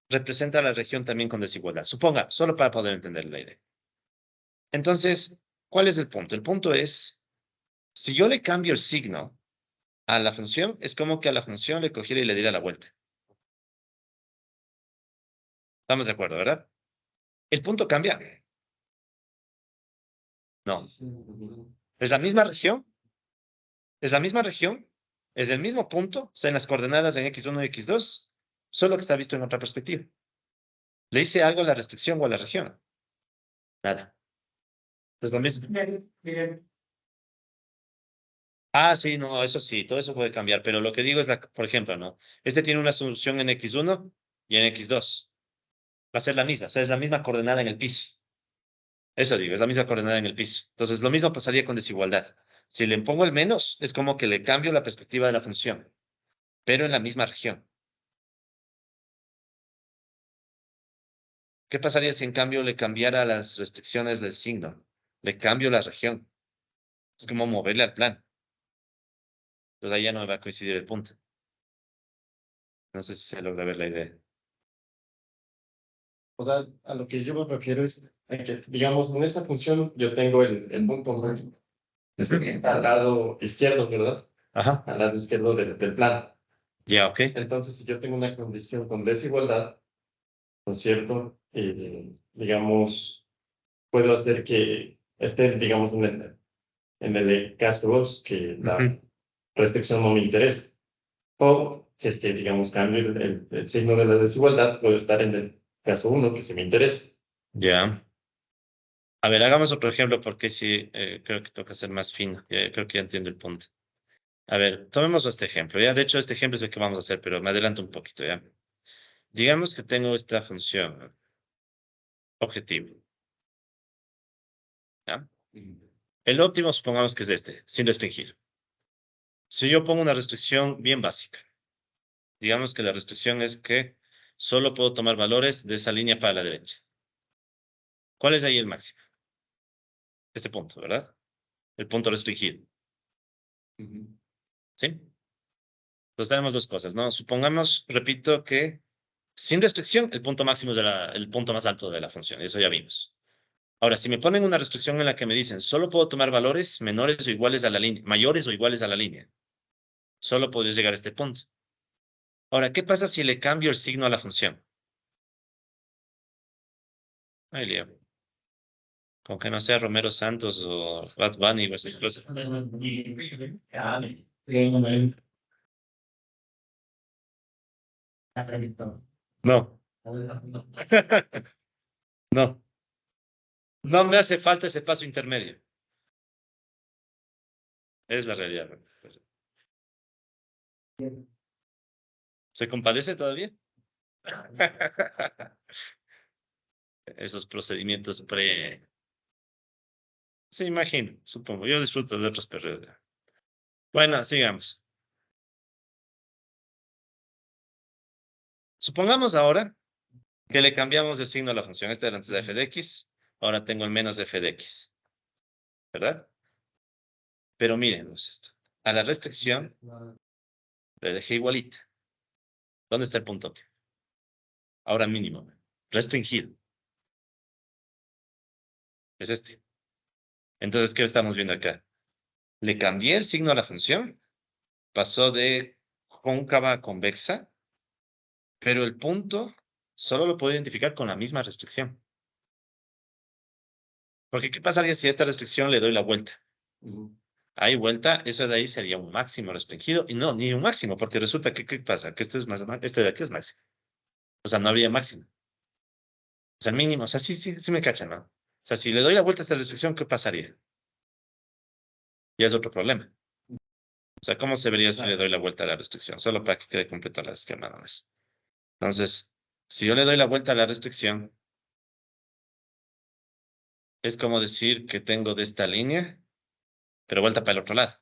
representa la región también con desigualdad. Suponga, solo para poder entender la idea. Entonces, ¿cuál es el punto? El punto es, si yo le cambio el signo a la función, es como que a la función le cogiera y le diera la vuelta. Estamos de acuerdo, ¿verdad? ¿El punto cambia? No. ¿Es la misma región? ¿Es la misma región? ¿Es el mismo punto? O sea, en las coordenadas en x1 y x2, solo que está visto en otra perspectiva. ¿Le hice algo a la restricción o a la región? Nada. Es lo mismo. Ah, sí, no, eso sí, todo eso puede cambiar, pero lo que digo es, por ejemplo, ¿no? Este tiene una solución en x1 y en x2. Va a ser la misma, o sea, es la misma coordenada en el piso. Eso digo, es la misma coordenada en el piso. Entonces, lo mismo pasaría con desigualdad. Si le pongo el menos, es como que le cambio la perspectiva de la función, pero en la misma región. ¿Qué pasaría si en cambio le cambiara las restricciones del signo? Le cambio la región. Es como moverle al plan. Entonces ahí ya no me va a coincidir el punto. No sé si se logra ver la idea. O sea, a lo que yo me refiero es a que, digamos, en esta función yo tengo el punto medio al lado izquierdo, ¿verdad? Ajá. Al lado izquierdo del plano. Ya, ok. Entonces, si yo tengo una condición con desigualdad, ¿no es cierto? Digamos, puedo hacer que esté, digamos, en el caso 2, que la restricción no me interesa. O, si es que, digamos, cambio el signo de la desigualdad, puedo estar en el caso 1, que sí me interesa. Ya. A ver, hagamos otro ejemplo porque sí, creo que toca ser más fino. Creo que ya entiendo el punto. A ver, tomemos este ejemplo. Ya, de hecho, este ejemplo es el que vamos a hacer, pero me adelanto un poquito, ¿ya? Digamos que tengo esta función objetivo, ¿ya? El óptimo supongamos que es este, sin restringir. Si yo pongo una restricción bien básica, digamos que la restricción es que solo puedo tomar valores de esa línea para la derecha. ¿Cuál es ahí el máximo? Este punto, ¿verdad? El punto restringido. ¿Sí? Entonces tenemos dos cosas, ¿no? Supongamos, repito, que sin restricción, el punto máximo es el punto más alto de la función. Eso ya vimos. Ahora, si me ponen una restricción en la que me dicen solo puedo tomar valores menores o iguales a la línea, mayores o iguales a la línea, solo podría llegar a este punto. Ahora, ¿qué pasa si le cambio el signo a la función? Ay, lío. Con que no sea Romero Santos o Bad Bunny o esas cosas. No, no, no me hace falta ese paso intermedio. Es la realidad. ¿Se compadece todavía? Esos procedimientos pre... Se imagino, supongo. Yo disfruto de otros periodos. Bueno, sigamos. Supongamos ahora que le cambiamos el signo a la función. Este era antes de f de x, ahora tengo el menos f de x, ¿verdad? Pero mírenos esto. A la restricción le dejé igualita. ¿Dónde está el punto óptimo? Ahora mínimo. Restringido. Es este. Entonces, ¿qué estamos viendo acá? Le cambié el signo a la función. Pasó de cóncava a convexa, pero el punto solo lo puedo identificar con la misma restricción. Porque, ¿qué pasaría si a esta restricción le doy la vuelta? Hay vuelta, eso de ahí sería un máximo restringido. Y no, ni un máximo, porque resulta que, ¿qué pasa? Que este es más, este de aquí es máximo. O sea, no habría máximo. O sea, mínimo. O sea, sí me cachan, ¿no? O sea, si le doy la vuelta a esta restricción, ¿qué pasaría? Ya es otro problema. O sea, ¿cómo se vería si le doy la vuelta a la restricción? Solo para que quede completo el esquema nomás. Entonces, si yo le doy la vuelta a la restricción, es como decir que tengo de esta línea, pero vuelta para el otro lado.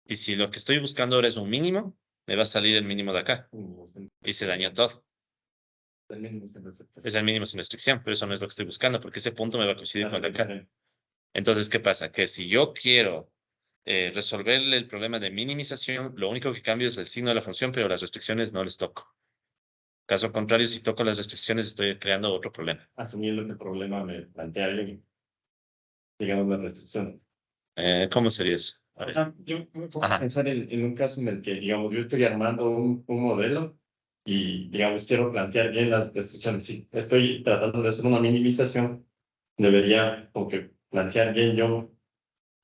Y si lo que estoy buscando ahora es un mínimo, me va a salir el mínimo de acá. Y se dañó todo. Es el mínimo sin restricción, pero eso no es lo que estoy buscando, porque ese punto me va a coincidir con el de acá. Entonces, ¿qué pasa? Que si yo quiero resolver el problema de minimización, lo único que cambio es el signo de la función, pero las restricciones no les toco. Caso contrario, si toco las restricciones, estoy creando otro problema. Asumiendo que el problema me plantea alguien, digamos, la restricción. ¿Cómo sería eso? A ver. Yo me pongo a Ajá. pensar en un caso en el que, digamos, yo estoy armando un modelo y, digamos, quiero plantear bien las restricciones. Sí, estoy tratando de hacer una minimización. Debería, como que plantear bien yo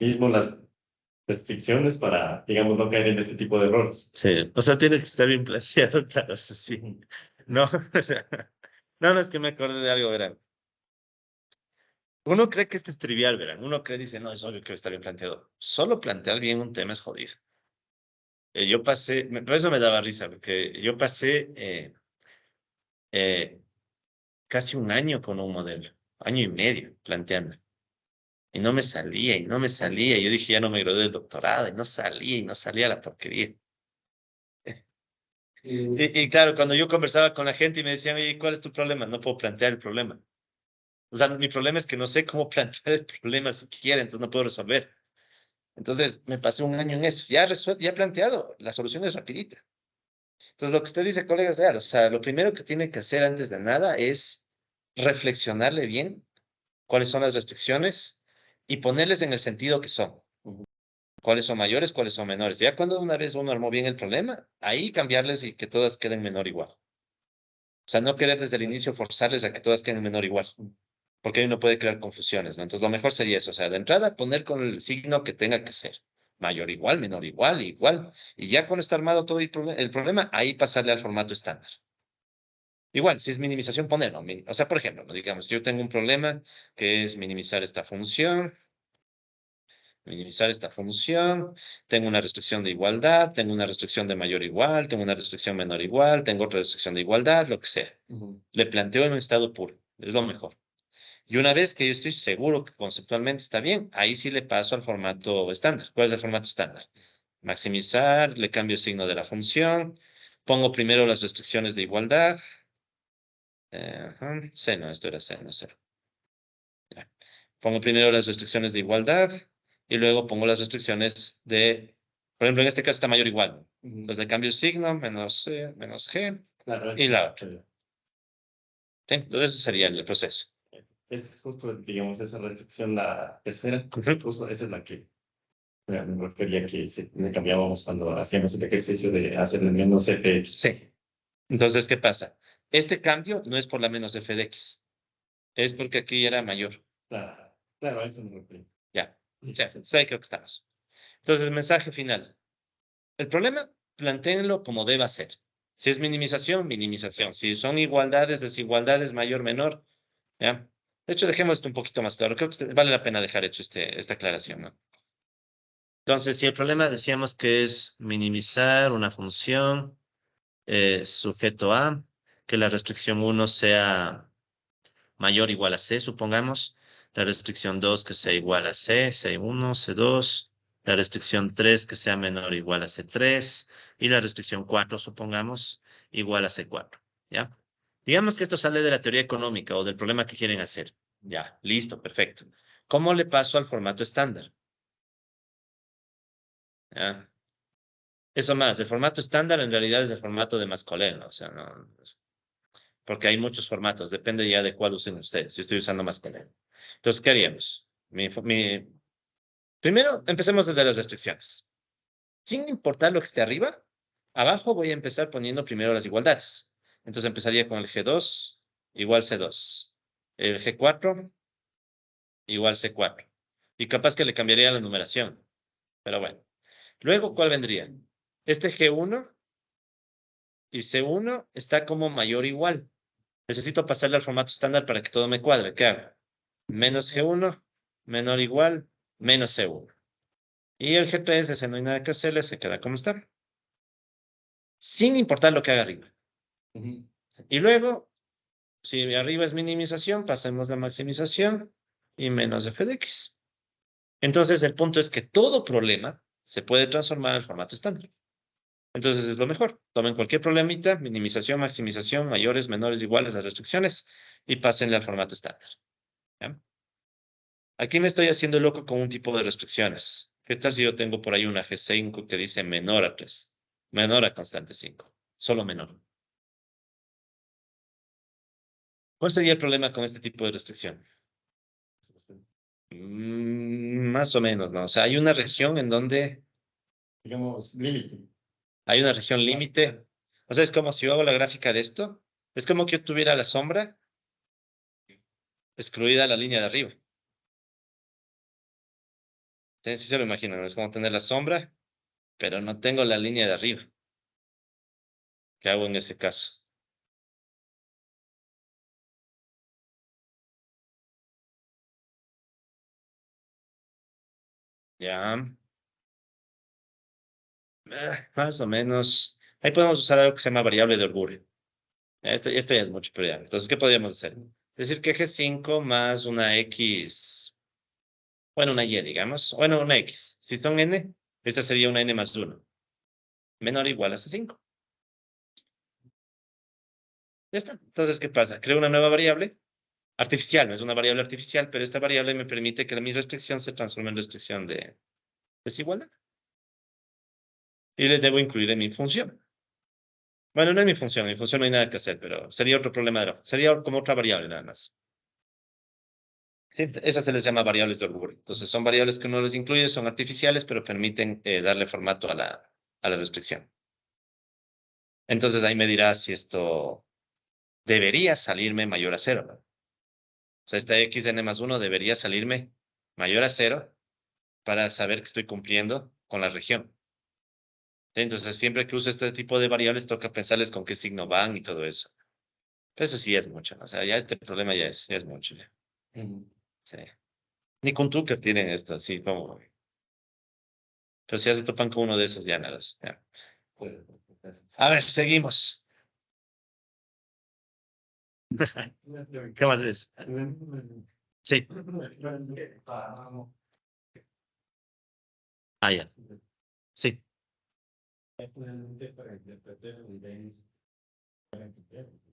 mismo las restricciones para, digamos, no caer en este tipo de errores. Sí, o sea, tiene que estar bien planteado, claro, eso sí. No, no, no, es que me acordé de algo, verán. Uno cree que esto es trivial, verán. Uno cree, dice, no, es obvio que está bien planteado. Solo plantear bien un tema es jodido. Yo pasé, por eso me daba risa, porque yo pasé eh, casi un año con un modelo, año y medio planteando. Y no me salía, y no me salía. Yo dije, ya no me gradué del doctorado, y no salía, y no salía la porquería. Y claro, cuando yo conversaba con la gente y me decían, oye, ¿cuál es tu problema? No puedo plantear el problema. O sea, mi problema es que no sé cómo plantear el problema siquiera, entonces no puedo resolver. Entonces me pasé un año en eso. Ya resuelto, ya planteado, la solución es rapidita. Entonces lo que usted dice, colega, es real. O sea, lo primero que tiene que hacer antes de nada es reflexionarle bien cuáles son las restricciones y ponerles en el sentido que son. Cuáles son mayores, cuáles son menores. Ya cuando una vez uno armó bien el problema, ahí cambiarles y que todas queden menor igual. O sea, no querer desde el inicio forzarles a que todas queden menor igual, porque ahí uno puede crear confusiones, ¿no? Entonces, lo mejor sería eso, o sea, de entrada poner con el signo que tenga que ser. Mayor igual, menor igual, igual. Y ya cuando está armado todo el problema, ahí pasarle al formato estándar. Igual, si es minimización, ponerlo. O sea, por ejemplo, ¿no? Digamos, yo tengo un problema que es minimizar esta función, tengo una restricción de igualdad, tengo una restricción de mayor igual, tengo una restricción menor igual, tengo otra restricción de igualdad, lo que sea. Le planteo en un estado puro, es lo mejor. Y una vez que yo estoy seguro que conceptualmente está bien, ahí sí le paso al formato estándar. ¿Cuál es el formato estándar? Maximizar, le cambio el signo de la función, pongo primero las restricciones de igualdad. C, no, esto era C, no cero. Ya. Pongo primero las restricciones de igualdad y luego pongo las restricciones de, por ejemplo, en este caso está mayor o igual. Entonces le cambio el signo, menos C, menos G, Claro, y la otra. ¿Sí? Entonces ese sería el proceso. es justo, digamos, esa restricción, la tercera, Ujú. justo esa es la que me refería que le cambiábamos cuando hacíamos el ejercicio de hacer el menos fx. Sí. Entonces, ¿qué pasa? Este cambio no es por la menos f de x, es porque aquí era mayor. Claro, claro, a eso me refería. Ya, Sí, ya, sí. entonces ahí creo que estamos. Entonces, mensaje final. El problema, plantéenlo como deba ser. Si es minimización, minimización. Si son igualdades, desigualdades, mayor, menor, ¿ya? De hecho, dejemos esto un poquito más claro. Creo que vale la pena dejar hecho esta aclaración, ¿no? Entonces, si el problema decíamos que es minimizar una función sujeto a, que la restricción uno sea mayor o igual a C, supongamos. La restricción 2 que sea igual a C, C1, C2. La restricción 3 que sea menor o igual a C3. Y la restricción 4, supongamos, igual a C4. ¿Ya? Digamos que esto sale de la teoría económica o del problema que quieren hacer. Ya, listo, perfecto. ¿Cómo le paso al formato estándar? ¿Ya? Eso más, el formato estándar en realidad es el formato de Mascoleno, o sea, no, porque hay muchos formatos, depende ya de cuál usen ustedes. Yo estoy usando Mascoleno. Entonces, ¿qué haríamos? Primero, empecemos desde las restricciones. Sin importar lo que esté arriba, abajo voy a empezar poniendo primero las igualdades. Entonces empezaría con el G2 igual C2. El G4 igual C4. Y capaz que le cambiaría la numeración. Pero bueno. Luego, ¿cuál vendría? Este G1 y C1 está como mayor o igual. Necesito pasarle al formato estándar para que todo me cuadre. ¿Qué hago? Menos G1, menor o igual, menos C1. Y el G3, ese no hay nada que hacerle, se queda como está. Sin importar lo que haga arriba. Y luego, si arriba es minimización, pasemos la maximización y menos f de x. Entonces, el punto es que todo problema se puede transformar al formato estándar. Entonces, es lo mejor. Tomen cualquier problemita, minimización, maximización, mayores, menores, iguales, las restricciones, y pásenle al formato estándar. ¿Ya? Aquí me estoy haciendo loco con un tipo de restricciones. ¿Qué tal si yo tengo por ahí una G5 que dice menor a 3? Menor a constante 5. Solo menor. ¿Cuál sería el problema con este tipo de restricción? Más o menos, ¿no? O sea, hay una región en donde Digamos, límite. hay una región límite. O sea, es como si yo hago la gráfica de esto, es como que yo tuviera la sombra excluida la línea de arriba. Entonces, sí se lo imaginan, ¿no? Es como tener la sombra, pero no tengo la línea de arriba. ¿Qué hago en ese caso? Ya, más o menos. Ahí podemos usar algo que se llama variable de Horbury. Este ya es mucho, pero ya. Entonces, ¿qué podríamos hacer? Decir que G5 más una X, bueno, una Y, digamos. Bueno, una X. Si son N, esta sería una N más 1. Menor o igual a C5. Ya está. Entonces, ¿qué pasa? Creo una nueva variable artificial, no es una variable artificial, pero esta variable me permite que mi restricción se transforme en restricción de desigualdad. Y le debo incluir en mi función. Bueno, no es mi función, en mi función no hay nada que hacer, pero sería otro problema sería como otra variable nada más. Sí, esas se les llama variables de Horbury. Entonces, son variables que uno les incluye, son artificiales, pero permiten darle formato a la restricción. Entonces, ahí me dirá si esto debería salirme mayor a cero, ¿no? O sea, esta xn más 1 debería salirme mayor a cero para saber que estoy cumpliendo con la región. Entonces, siempre que uso este tipo de variables, toca pensarles con qué signo van y todo eso. Pero eso sí es mucho, ¿no? O sea, ya este problema ya es mucho. Ya. Sí. Ni con Tucker tienen esto, así como. Pero si ya se topan con uno de esos, ya nada. Ya. A ver, seguimos. ¿Qué más ves? Sí. Ah, ya. Sí.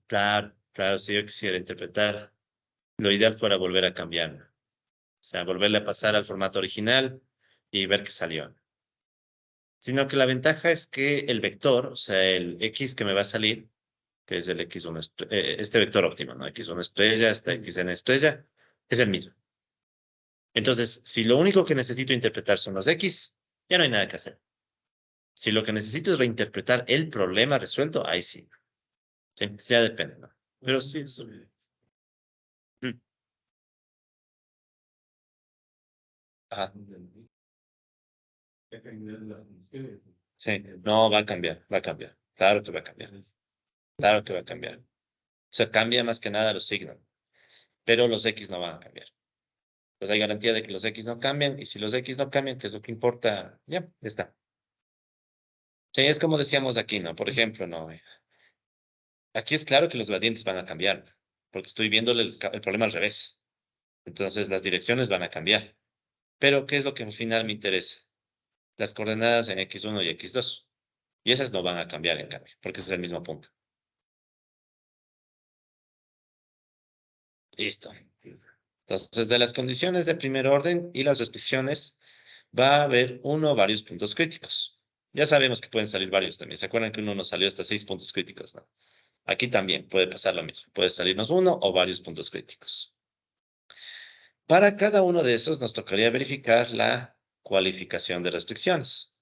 Claro, claro, si yo quisiera interpretar, lo ideal fuera volver a cambiarlo. O sea, volverle a pasar al formato original y ver qué salió. Sino que la ventaja es que el vector, o sea, el X que me va a salir, que es el X1, este vector óptimo, ¿no? X1 estrella hasta XN estrella, es el mismo. Entonces, si lo único que necesito interpretar son los X, ya no hay nada que hacer. Si lo que necesito es reinterpretar el problema resuelto, ahí sí. Sí, ya depende, ¿no? Pero sí, mm, ajá, sí, no, va a cambiar, va a cambiar. Claro que va a cambiar. Claro que va a cambiar. O sea, cambia más que nada los signos, pero los X no van a cambiar. Pues hay garantía de que los X no cambian, y si los X no cambian, que es lo que importa, ya está. Sí, es como decíamos aquí, ¿no? Por ejemplo, ¿no? Aquí es claro que los gradientes van a cambiar, porque estoy viéndole el problema al revés. Entonces las direcciones van a cambiar. Pero, ¿qué es lo que al final me interesa? Las coordenadas en x1 y x2. Y esas no van a cambiar, en cambio, porque es el mismo punto. Listo. Entonces, de las condiciones de primer orden y las restricciones, va a haber uno o varios puntos críticos. Ya sabemos que pueden salir varios también. ¿Se acuerdan que uno nos salió hasta 6 puntos críticos, no? Aquí también puede pasar lo mismo. Puede salirnos uno o varios puntos críticos. Para cada uno de esos nos tocaría verificar la cualificación de restricciones.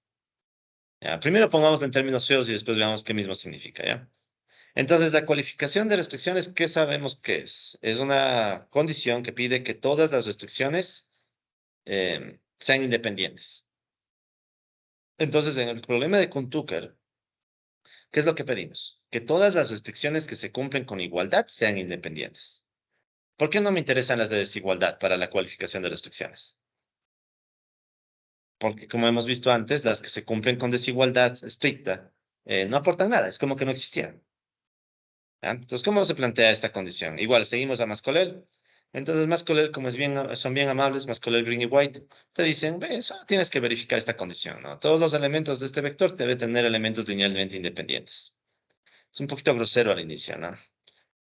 Ya, primero pongámoslo en términos feos y después veamos qué mismo significa, ¿ya? Entonces, la cualificación de restricciones, ¿qué sabemos que es? Es una condición que pide que todas las restricciones sean independientes. Entonces, en el problema de Kuhn-Tucker, ¿qué es lo que pedimos? Que todas las restricciones que se cumplen con igualdad sean independientes. ¿Por qué no me interesan las de desigualdad para la cualificación de restricciones? Porque, como hemos visto antes, las que se cumplen con desigualdad estricta no aportan nada, es como que no existieran. ¿Ya? Entonces, ¿cómo se plantea esta condición? Igual, seguimos a Mascolel. Entonces, Mascolel, como son bien amables, Mascolel, Green y White, te dicen, ve, solo tienes que verificar esta condición, ¿no? Todos los elementos de este vector deben tener elementos linealmente independientes. Es un poquito grosero al inicio, ¿no?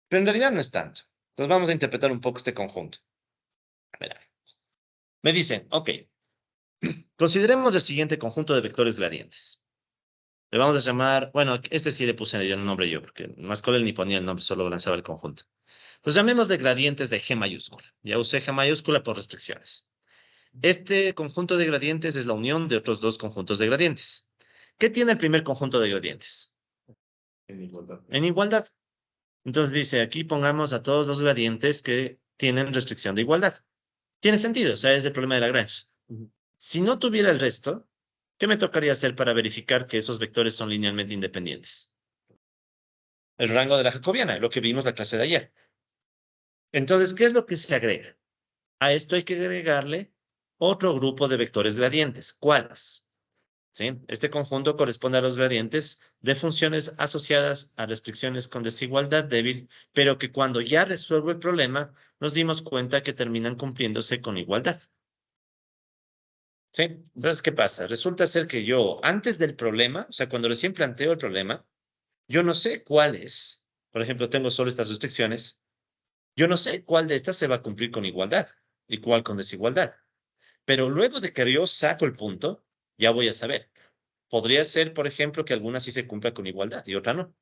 Pero en realidad no es tanto. Entonces, vamos a interpretar un poco este conjunto. A ver. Me dicen, ok, consideremos el siguiente conjunto de vectores gradientes. Le vamos a llamar, bueno, este sí le puse el nombre yo, porque Mascolel ni ponía el nombre, solo lanzaba el conjunto. Los llamemos de gradientes de G mayúscula. Ya usé G mayúscula por restricciones. Este conjunto de gradientes es la unión de otros dos conjuntos de gradientes. ¿Qué tiene el primer conjunto de gradientes? En igualdad. En igualdad. Entonces dice, aquí pongamos a todos los gradientes que tienen restricción de igualdad. Tiene sentido, o sea, es el problema de Lagrange. Si no tuviera el resto, ¿qué me tocaría hacer para verificar que esos vectores son linealmente independientes? El rango de la jacobiana, lo que vimos la clase de ayer. Entonces, ¿qué es lo que se agrega? A esto hay que agregarle otro grupo de vectores gradientes. ¿Cuáles? ¿Sí? Este conjunto corresponde a los gradientes de funciones asociadas a restricciones con desigualdad débil, pero que cuando ya resuelvo el problema, nos dimos cuenta que terminan cumpliéndose con igualdad. ¿Sí? Entonces, ¿qué pasa? Resulta ser que yo, antes del problema, o sea, cuando recién planteo el problema, yo no sé cuál es. Por ejemplo, tengo solo estas restricciones. Yo no sé cuál de estas se va a cumplir con igualdad y cuál con desigualdad. Pero luego de que yo saco el punto, ya voy a saber. Podría ser, por ejemplo, que alguna sí se cumpla con igualdad y otra no.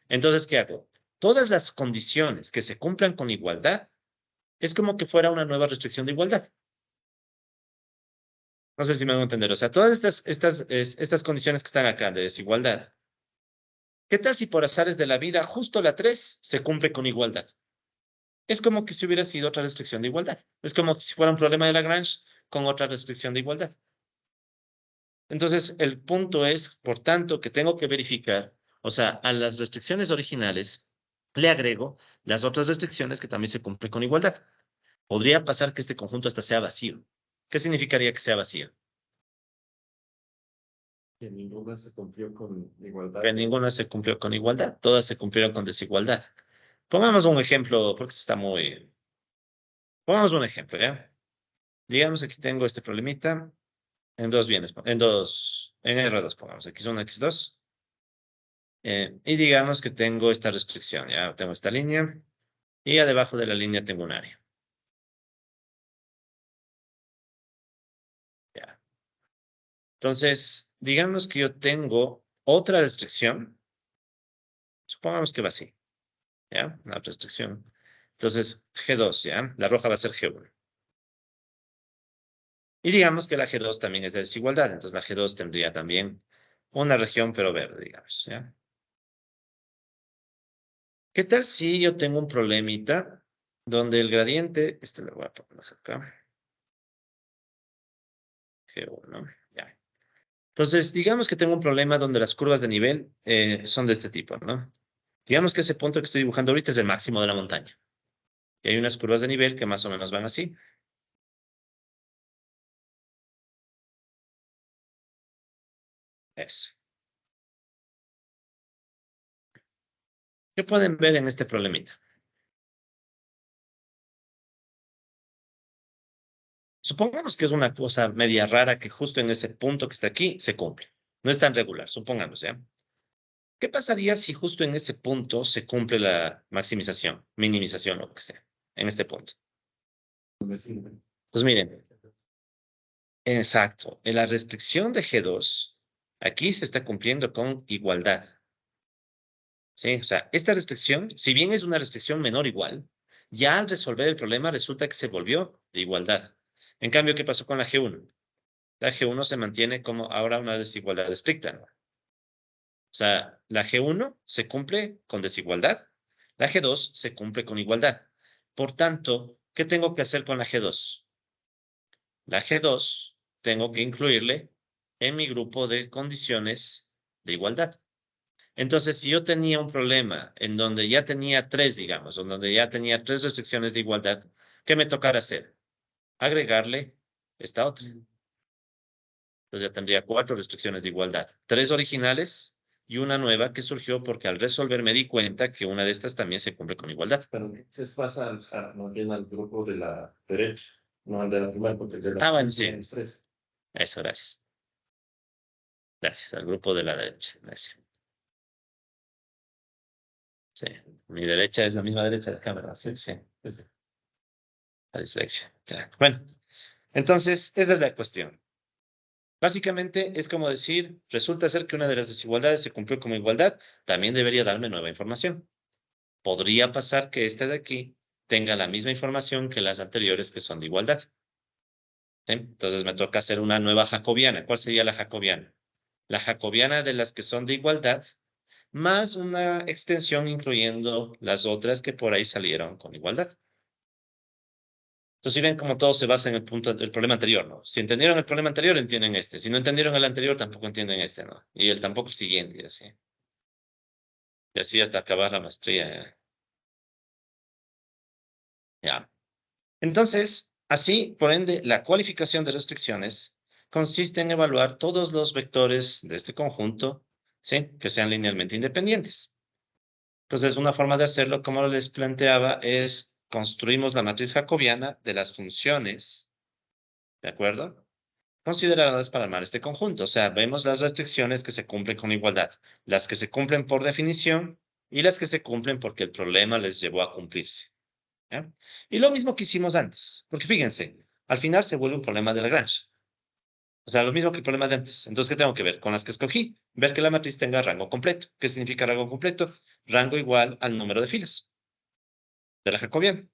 Entonces, ¿qué hago? Todas las condiciones que se cumplan con igualdad es como que fuera una nueva restricción de igualdad. No sé si me van a entender. O sea, todas estas condiciones que están acá de desigualdad. ¿Qué tal si por azares de la vida justo la 3 se cumple con igualdad? Es como que si hubiera sido otra restricción de igualdad. Es como si fuera un problema de Lagrange con otra restricción de igualdad. Entonces, el punto es, por tanto, que tengo que verificar, o sea, a las restricciones originales le agrego las otras restricciones que también se cumplen con igualdad. Podría pasar que este conjunto hasta sea vacío. ¿Qué significaría que sea vacío? Que ninguna se cumplió con igualdad. Que ninguna se cumplió con igualdad, todas se cumplieron con desigualdad. Pongamos un ejemplo, porque esto está muy... Pongamos un ejemplo, ¿ya? Digamos que aquí tengo este problemita en dos bienes, en R2, pongamos X1, X2. Y digamos que tengo esta restricción, ya tengo esta línea, y debajo de la línea tengo un área. Ya. Entonces, digamos que yo tengo otra restricción, supongamos que va así, ¿ya? Una restricción. Entonces, G2, ¿ya? La roja va a ser G1. Y digamos que la G2 también es de desigualdad, entonces la G2 tendría también una región pero verde, digamos, ¿ya? ¿Qué tal si yo tengo un problemita donde el gradiente, este lo voy a poner más acá, G1, ya. Entonces, digamos que tengo un problema donde las curvas de nivel son de este tipo, ¿no? Digamos que ese punto que estoy dibujando ahorita es el máximo de la montaña. Y hay unas curvas de nivel que más o menos van así. Eso. ¿Qué pueden ver en este problemita? Supongamos que es una cosa media rara que justo en ese punto que está aquí se cumple. No es tan regular, supongamos, ¿ya? ¿Qué pasaría si justo en ese punto se cumple la maximización, minimización o lo que sea, en este punto? No me sirve. Pues miren, exacto, en la restricción de G2, aquí se está cumpliendo con igualdad. ¿Sí? O sea, esta restricción, si bien es una restricción menor igual, ya al resolver el problema resulta que se volvió de igualdad. En cambio, ¿qué pasó con la G1? La G1 se mantiene como ahora una desigualdad estricta, ¿no? O sea, la G1 se cumple con desigualdad, la G2 se cumple con igualdad. Por tanto, ¿qué tengo que hacer con la G2? La G2 tengo que incluirle en mi grupo de condiciones de igualdad. Entonces, si yo tenía un problema en donde ya tenía tres, digamos, en donde ya tenía tres restricciones de igualdad, ¿qué me tocará hacer? Agregarle esta otra. Entonces ya tendría cuatro restricciones de igualdad. Tres originales y una nueva que surgió porque al resolver me di cuenta que una de estas también se cumple con igualdad. Pero entonces pasa más bien al grupo de la derecha, no al de la primera, porque el de la Bueno, tiene sí. tres. Eso, gracias. Gracias al grupo de la derecha. Gracias. Sí. Mi derecha es la misma derecha de la cámara. Sí, sí. Ese. La dislexia. Ya. Bueno, entonces, esa es la cuestión. Básicamente es como decir, resulta ser que una de las desigualdades se cumplió como igualdad, también debería darme nueva información. podría pasar que este de aquí tenga la misma información que las anteriores que son de igualdad. ¿Sí? Entonces me toca hacer una nueva jacobiana. ¿Cuál sería la jacobiana? La jacobiana de las que son de igualdad, más una extensión incluyendo las otras que por ahí salieron con igualdad. Entonces, si ven cómo todo se basa en el problema anterior, ¿no? Si entendieron el problema anterior, entienden este. Si no entendieron el anterior, tampoco entienden este, ¿no? Y el tampoco el siguiente, y así. Y así hasta acabar la maestría. Ya. Entonces, así, por ende, la cualificación de restricciones consiste en evaluar todos los vectores de este conjunto, ¿sí? Que sean linealmente independientes. Entonces, una forma de hacerlo, como les planteaba, es construimos la matriz jacobiana de las funciones, ¿de acuerdo? Consideradas para armar este conjunto. O sea, vemos las restricciones que se cumplen con igualdad, las que se cumplen por definición y las que se cumplen porque el problema les llevó a cumplirse. ¿Ya? Y lo mismo que hicimos antes, porque fíjense, al final se vuelve un problema de Lagrange. O sea, lo mismo que el problema de antes. Entonces, ¿qué tengo que ver? Con las que escogí, ver que la matriz tenga rango completo. ¿Qué significa rango completo? Rango igual al número de filas de la jacobiana.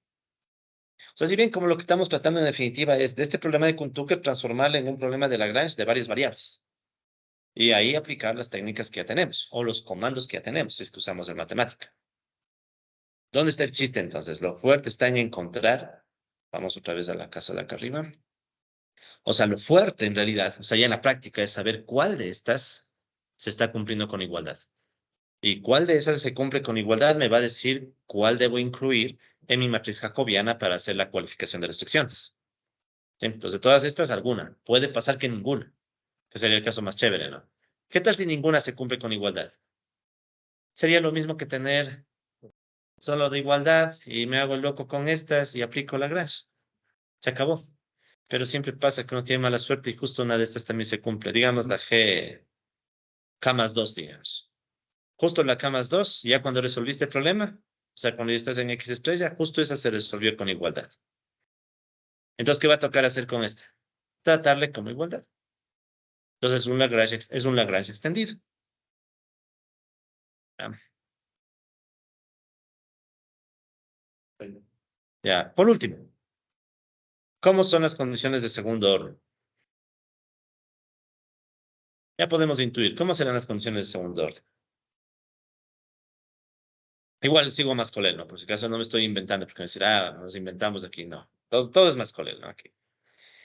O sea, si bien como lo que estamos tratando en definitiva es de este problema de Kuhn-Tucker transformarlo en un problema de Lagrange de varias variables. Y ahí aplicar las técnicas que ya tenemos, o los comandos que ya tenemos, si es que usamos en matemática. ¿Dónde está el chiste entonces? Lo fuerte está en encontrar, vamos otra vez a la casa de acá arriba. O sea, lo fuerte en realidad, o sea, ya en la práctica es saber cuál de estas se está cumpliendo con igualdad. Y cuál de esas se cumple con igualdad me va a decir cuál debo incluir en mi matriz jacobiana para hacer la cualificación de restricciones. ¿Sí? Entonces, de todas estas, alguna. Puede pasar que ninguna, que sería el caso más chévere, ¿no? ¿Qué tal si ninguna se cumple con igualdad? Sería lo mismo que tener solo de igualdad y me hago el loco con estas y aplico Lagrange. Se acabó. Pero siempre pasa que uno tiene mala suerte y justo una de estas también se cumple. Digamos la G, K más 2, digamos. Justo la K más 2, ya cuando resolviste el problema, o sea, cuando ya estás en X estrella, justo esa se resolvió con igualdad. Entonces, ¿qué va a tocar hacer con esta? Tratarle como igualdad. Entonces, es un Lagrange extendido. Ya. Ya. Por último, ¿cómo son las condiciones de segundo orden? Ya podemos intuir. ¿Cómo serán las condiciones de segundo orden? Igual sigo Mascolel, ¿no? Por si acaso no me estoy inventando, porque me decir, nos inventamos aquí. No, todo es Mascolel, ¿no? Aquí.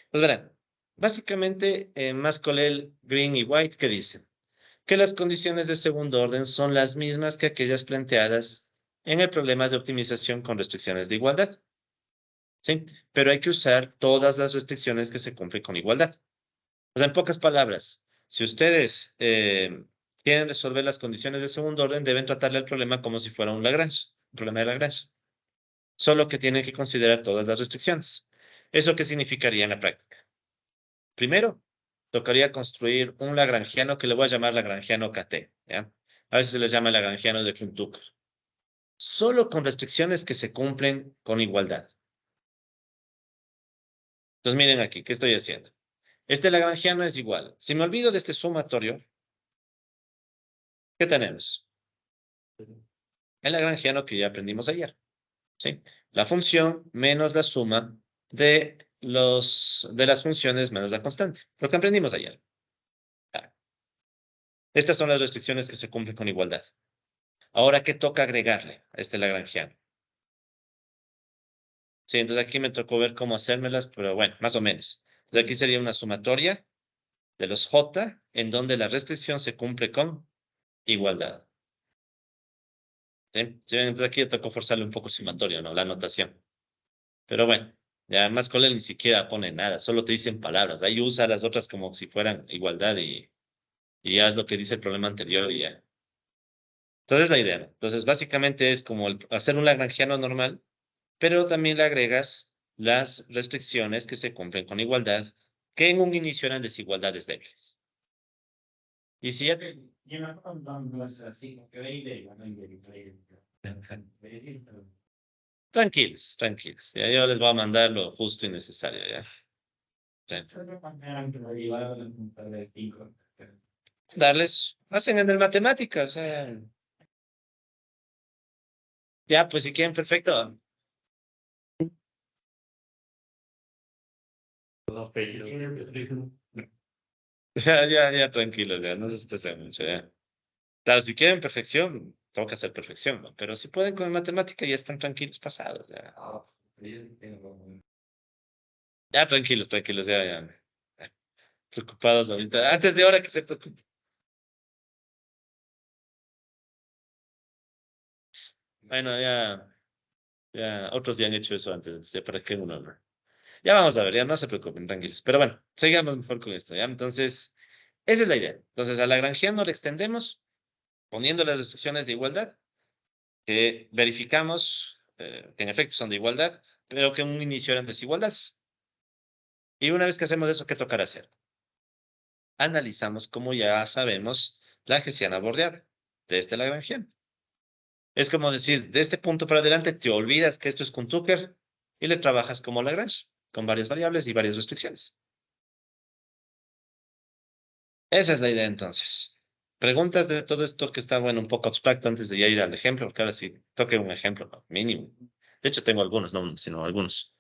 Pues verán, básicamente Mascolel, Green y White, ¿qué dicen? Que las condiciones de segundo orden son las mismas que aquellas planteadas en el problema de optimización con restricciones de igualdad. ¿Sí? Pero hay que usar todas las restricciones que se cumplen con igualdad. O sea, en pocas palabras, si ustedes quieren resolver las condiciones de segundo orden, deben tratarle al problema como si fuera un Lagrange, un problema de Lagrange. Solo que tienen que considerar todas las restricciones. ¿Eso qué significaría en la práctica? Primero, tocaría construir un lagrangiano que le voy a llamar lagrangiano KT, ¿ya? A veces se les llama lagrangiano de Kuhn-Tucker. Solo con restricciones que se cumplen con igualdad. Entonces miren aquí, ¿qué estoy haciendo? Este lagrangiano es igual. Si me olvido de este sumatorio, ¿qué tenemos? El lagrangiano que ya aprendimos ayer, ¿sí? La función menos la suma de las funciones menos la constante. Lo que aprendimos ayer. Ah, estas son las restricciones que se cumplen con igualdad. Ahora, ¿qué toca agregarle a este lagrangiano? Sí, entonces aquí me tocó ver cómo hacérmelas, pero bueno, más o menos. Entonces aquí sería una sumatoria de los J en donde la restricción se cumple con igualdad. ¿Sí? ¿Sí ven? Entonces aquí tocó forzarle un poco el sumatorio, ¿no? La anotación. Pero bueno, ya más con él ni siquiera pone nada, solo te dicen palabras. Ahí usa las otras como si fueran igualdad y ya es lo que dice el problema anterior y ya. Entonces la idea, ¿no? Entonces básicamente es como hacer un lagrangiano normal, pero también le agregas las restricciones que se cumplen con igualdad, que en un inicio eran desigualdades débiles. Y si ya Yo me acuerdo cuando es así, que de idea, no hay tranquilos, tranquilos. Ya yo les voy a mandar lo justo y necesario, ¿ya? Sí. Darles, hacen en el matemáticas, o sea, Ya, pues si quieren, perfecto. No, pero- Ya, tranquilo, ya, no se estresen mucho, ya. Claro, si quieren perfección, tengo que hacer perfección, ¿no? Pero si pueden con matemática, ya están tranquilos pasados, ya. Ya, tranquilos, ya. Preocupados ahorita. Antes de ahora que se preocupen. Bueno, ya, otros ya han hecho eso antes, ya para que uno no. Ya vamos a ver, ya no se preocupen, tranquilos. Pero bueno, sigamos mejor con esto, ¿ya? Entonces, esa es la idea. Entonces, a Lagrangiano le extendemos poniendo las restricciones de igualdad, que verificamos que en efecto son de igualdad, pero que en un inicio eran desigualdades. Y una vez que hacemos eso, ¿qué tocará hacer? Analizamos, como ya sabemos, la hessiana bordeada de este Lagrangiano. Es como decir, de este punto para adelante te olvidas que esto es con Tucker y le trabajas como Lagrange, con varias variables y varias restricciones. Esa es la idea entonces. Preguntas de todo esto que está, bueno, un poco abstracto antes de ya ir al ejemplo, porque ahora sí toque un ejemplo, ¿no? Mínimo. De hecho, tengo algunos, no uno, sino algunos.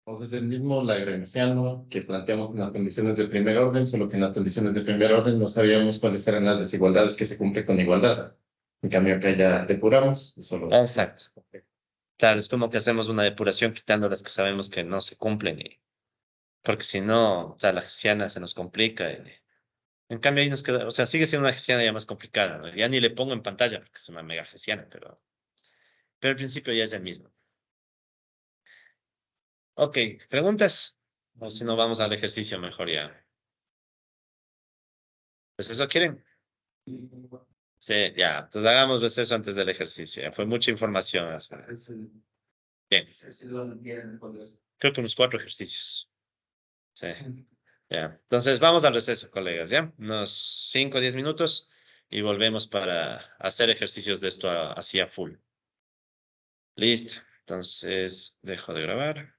Entonces, el mismo lagrangiano que planteamos en las condiciones de primer orden, solo que en las condiciones de primer orden no sabíamos cuáles eran las desigualdades que se cumplen con igualdad. En cambio, acá ya depuramos y solo. Exacto. Claro, es como que hacemos una depuración quitando las que sabemos que no se cumplen, porque si no, o sea, la hessiana se nos complica. En cambio, ahí nos queda, o sea, sigue siendo una hessiana ya más complicada, ¿no? Ya ni le pongo en pantalla porque es una mega hessiana, pero el principio ya es el mismo. Ok, ¿preguntas? O si no, vamos al ejercicio mejor ya. ¿Pues eso quieren? Sí, ya. Entonces hagamos receso antes del ejercicio. Ya fue mucha información. Bien, creo que unos 4 ejercicios. Sí, ya. Entonces vamos al receso, colegas, ¿ya? Unos 5 o 10 minutos y volvemos para hacer ejercicios de esto así a full. Listo. Entonces dejo de grabar.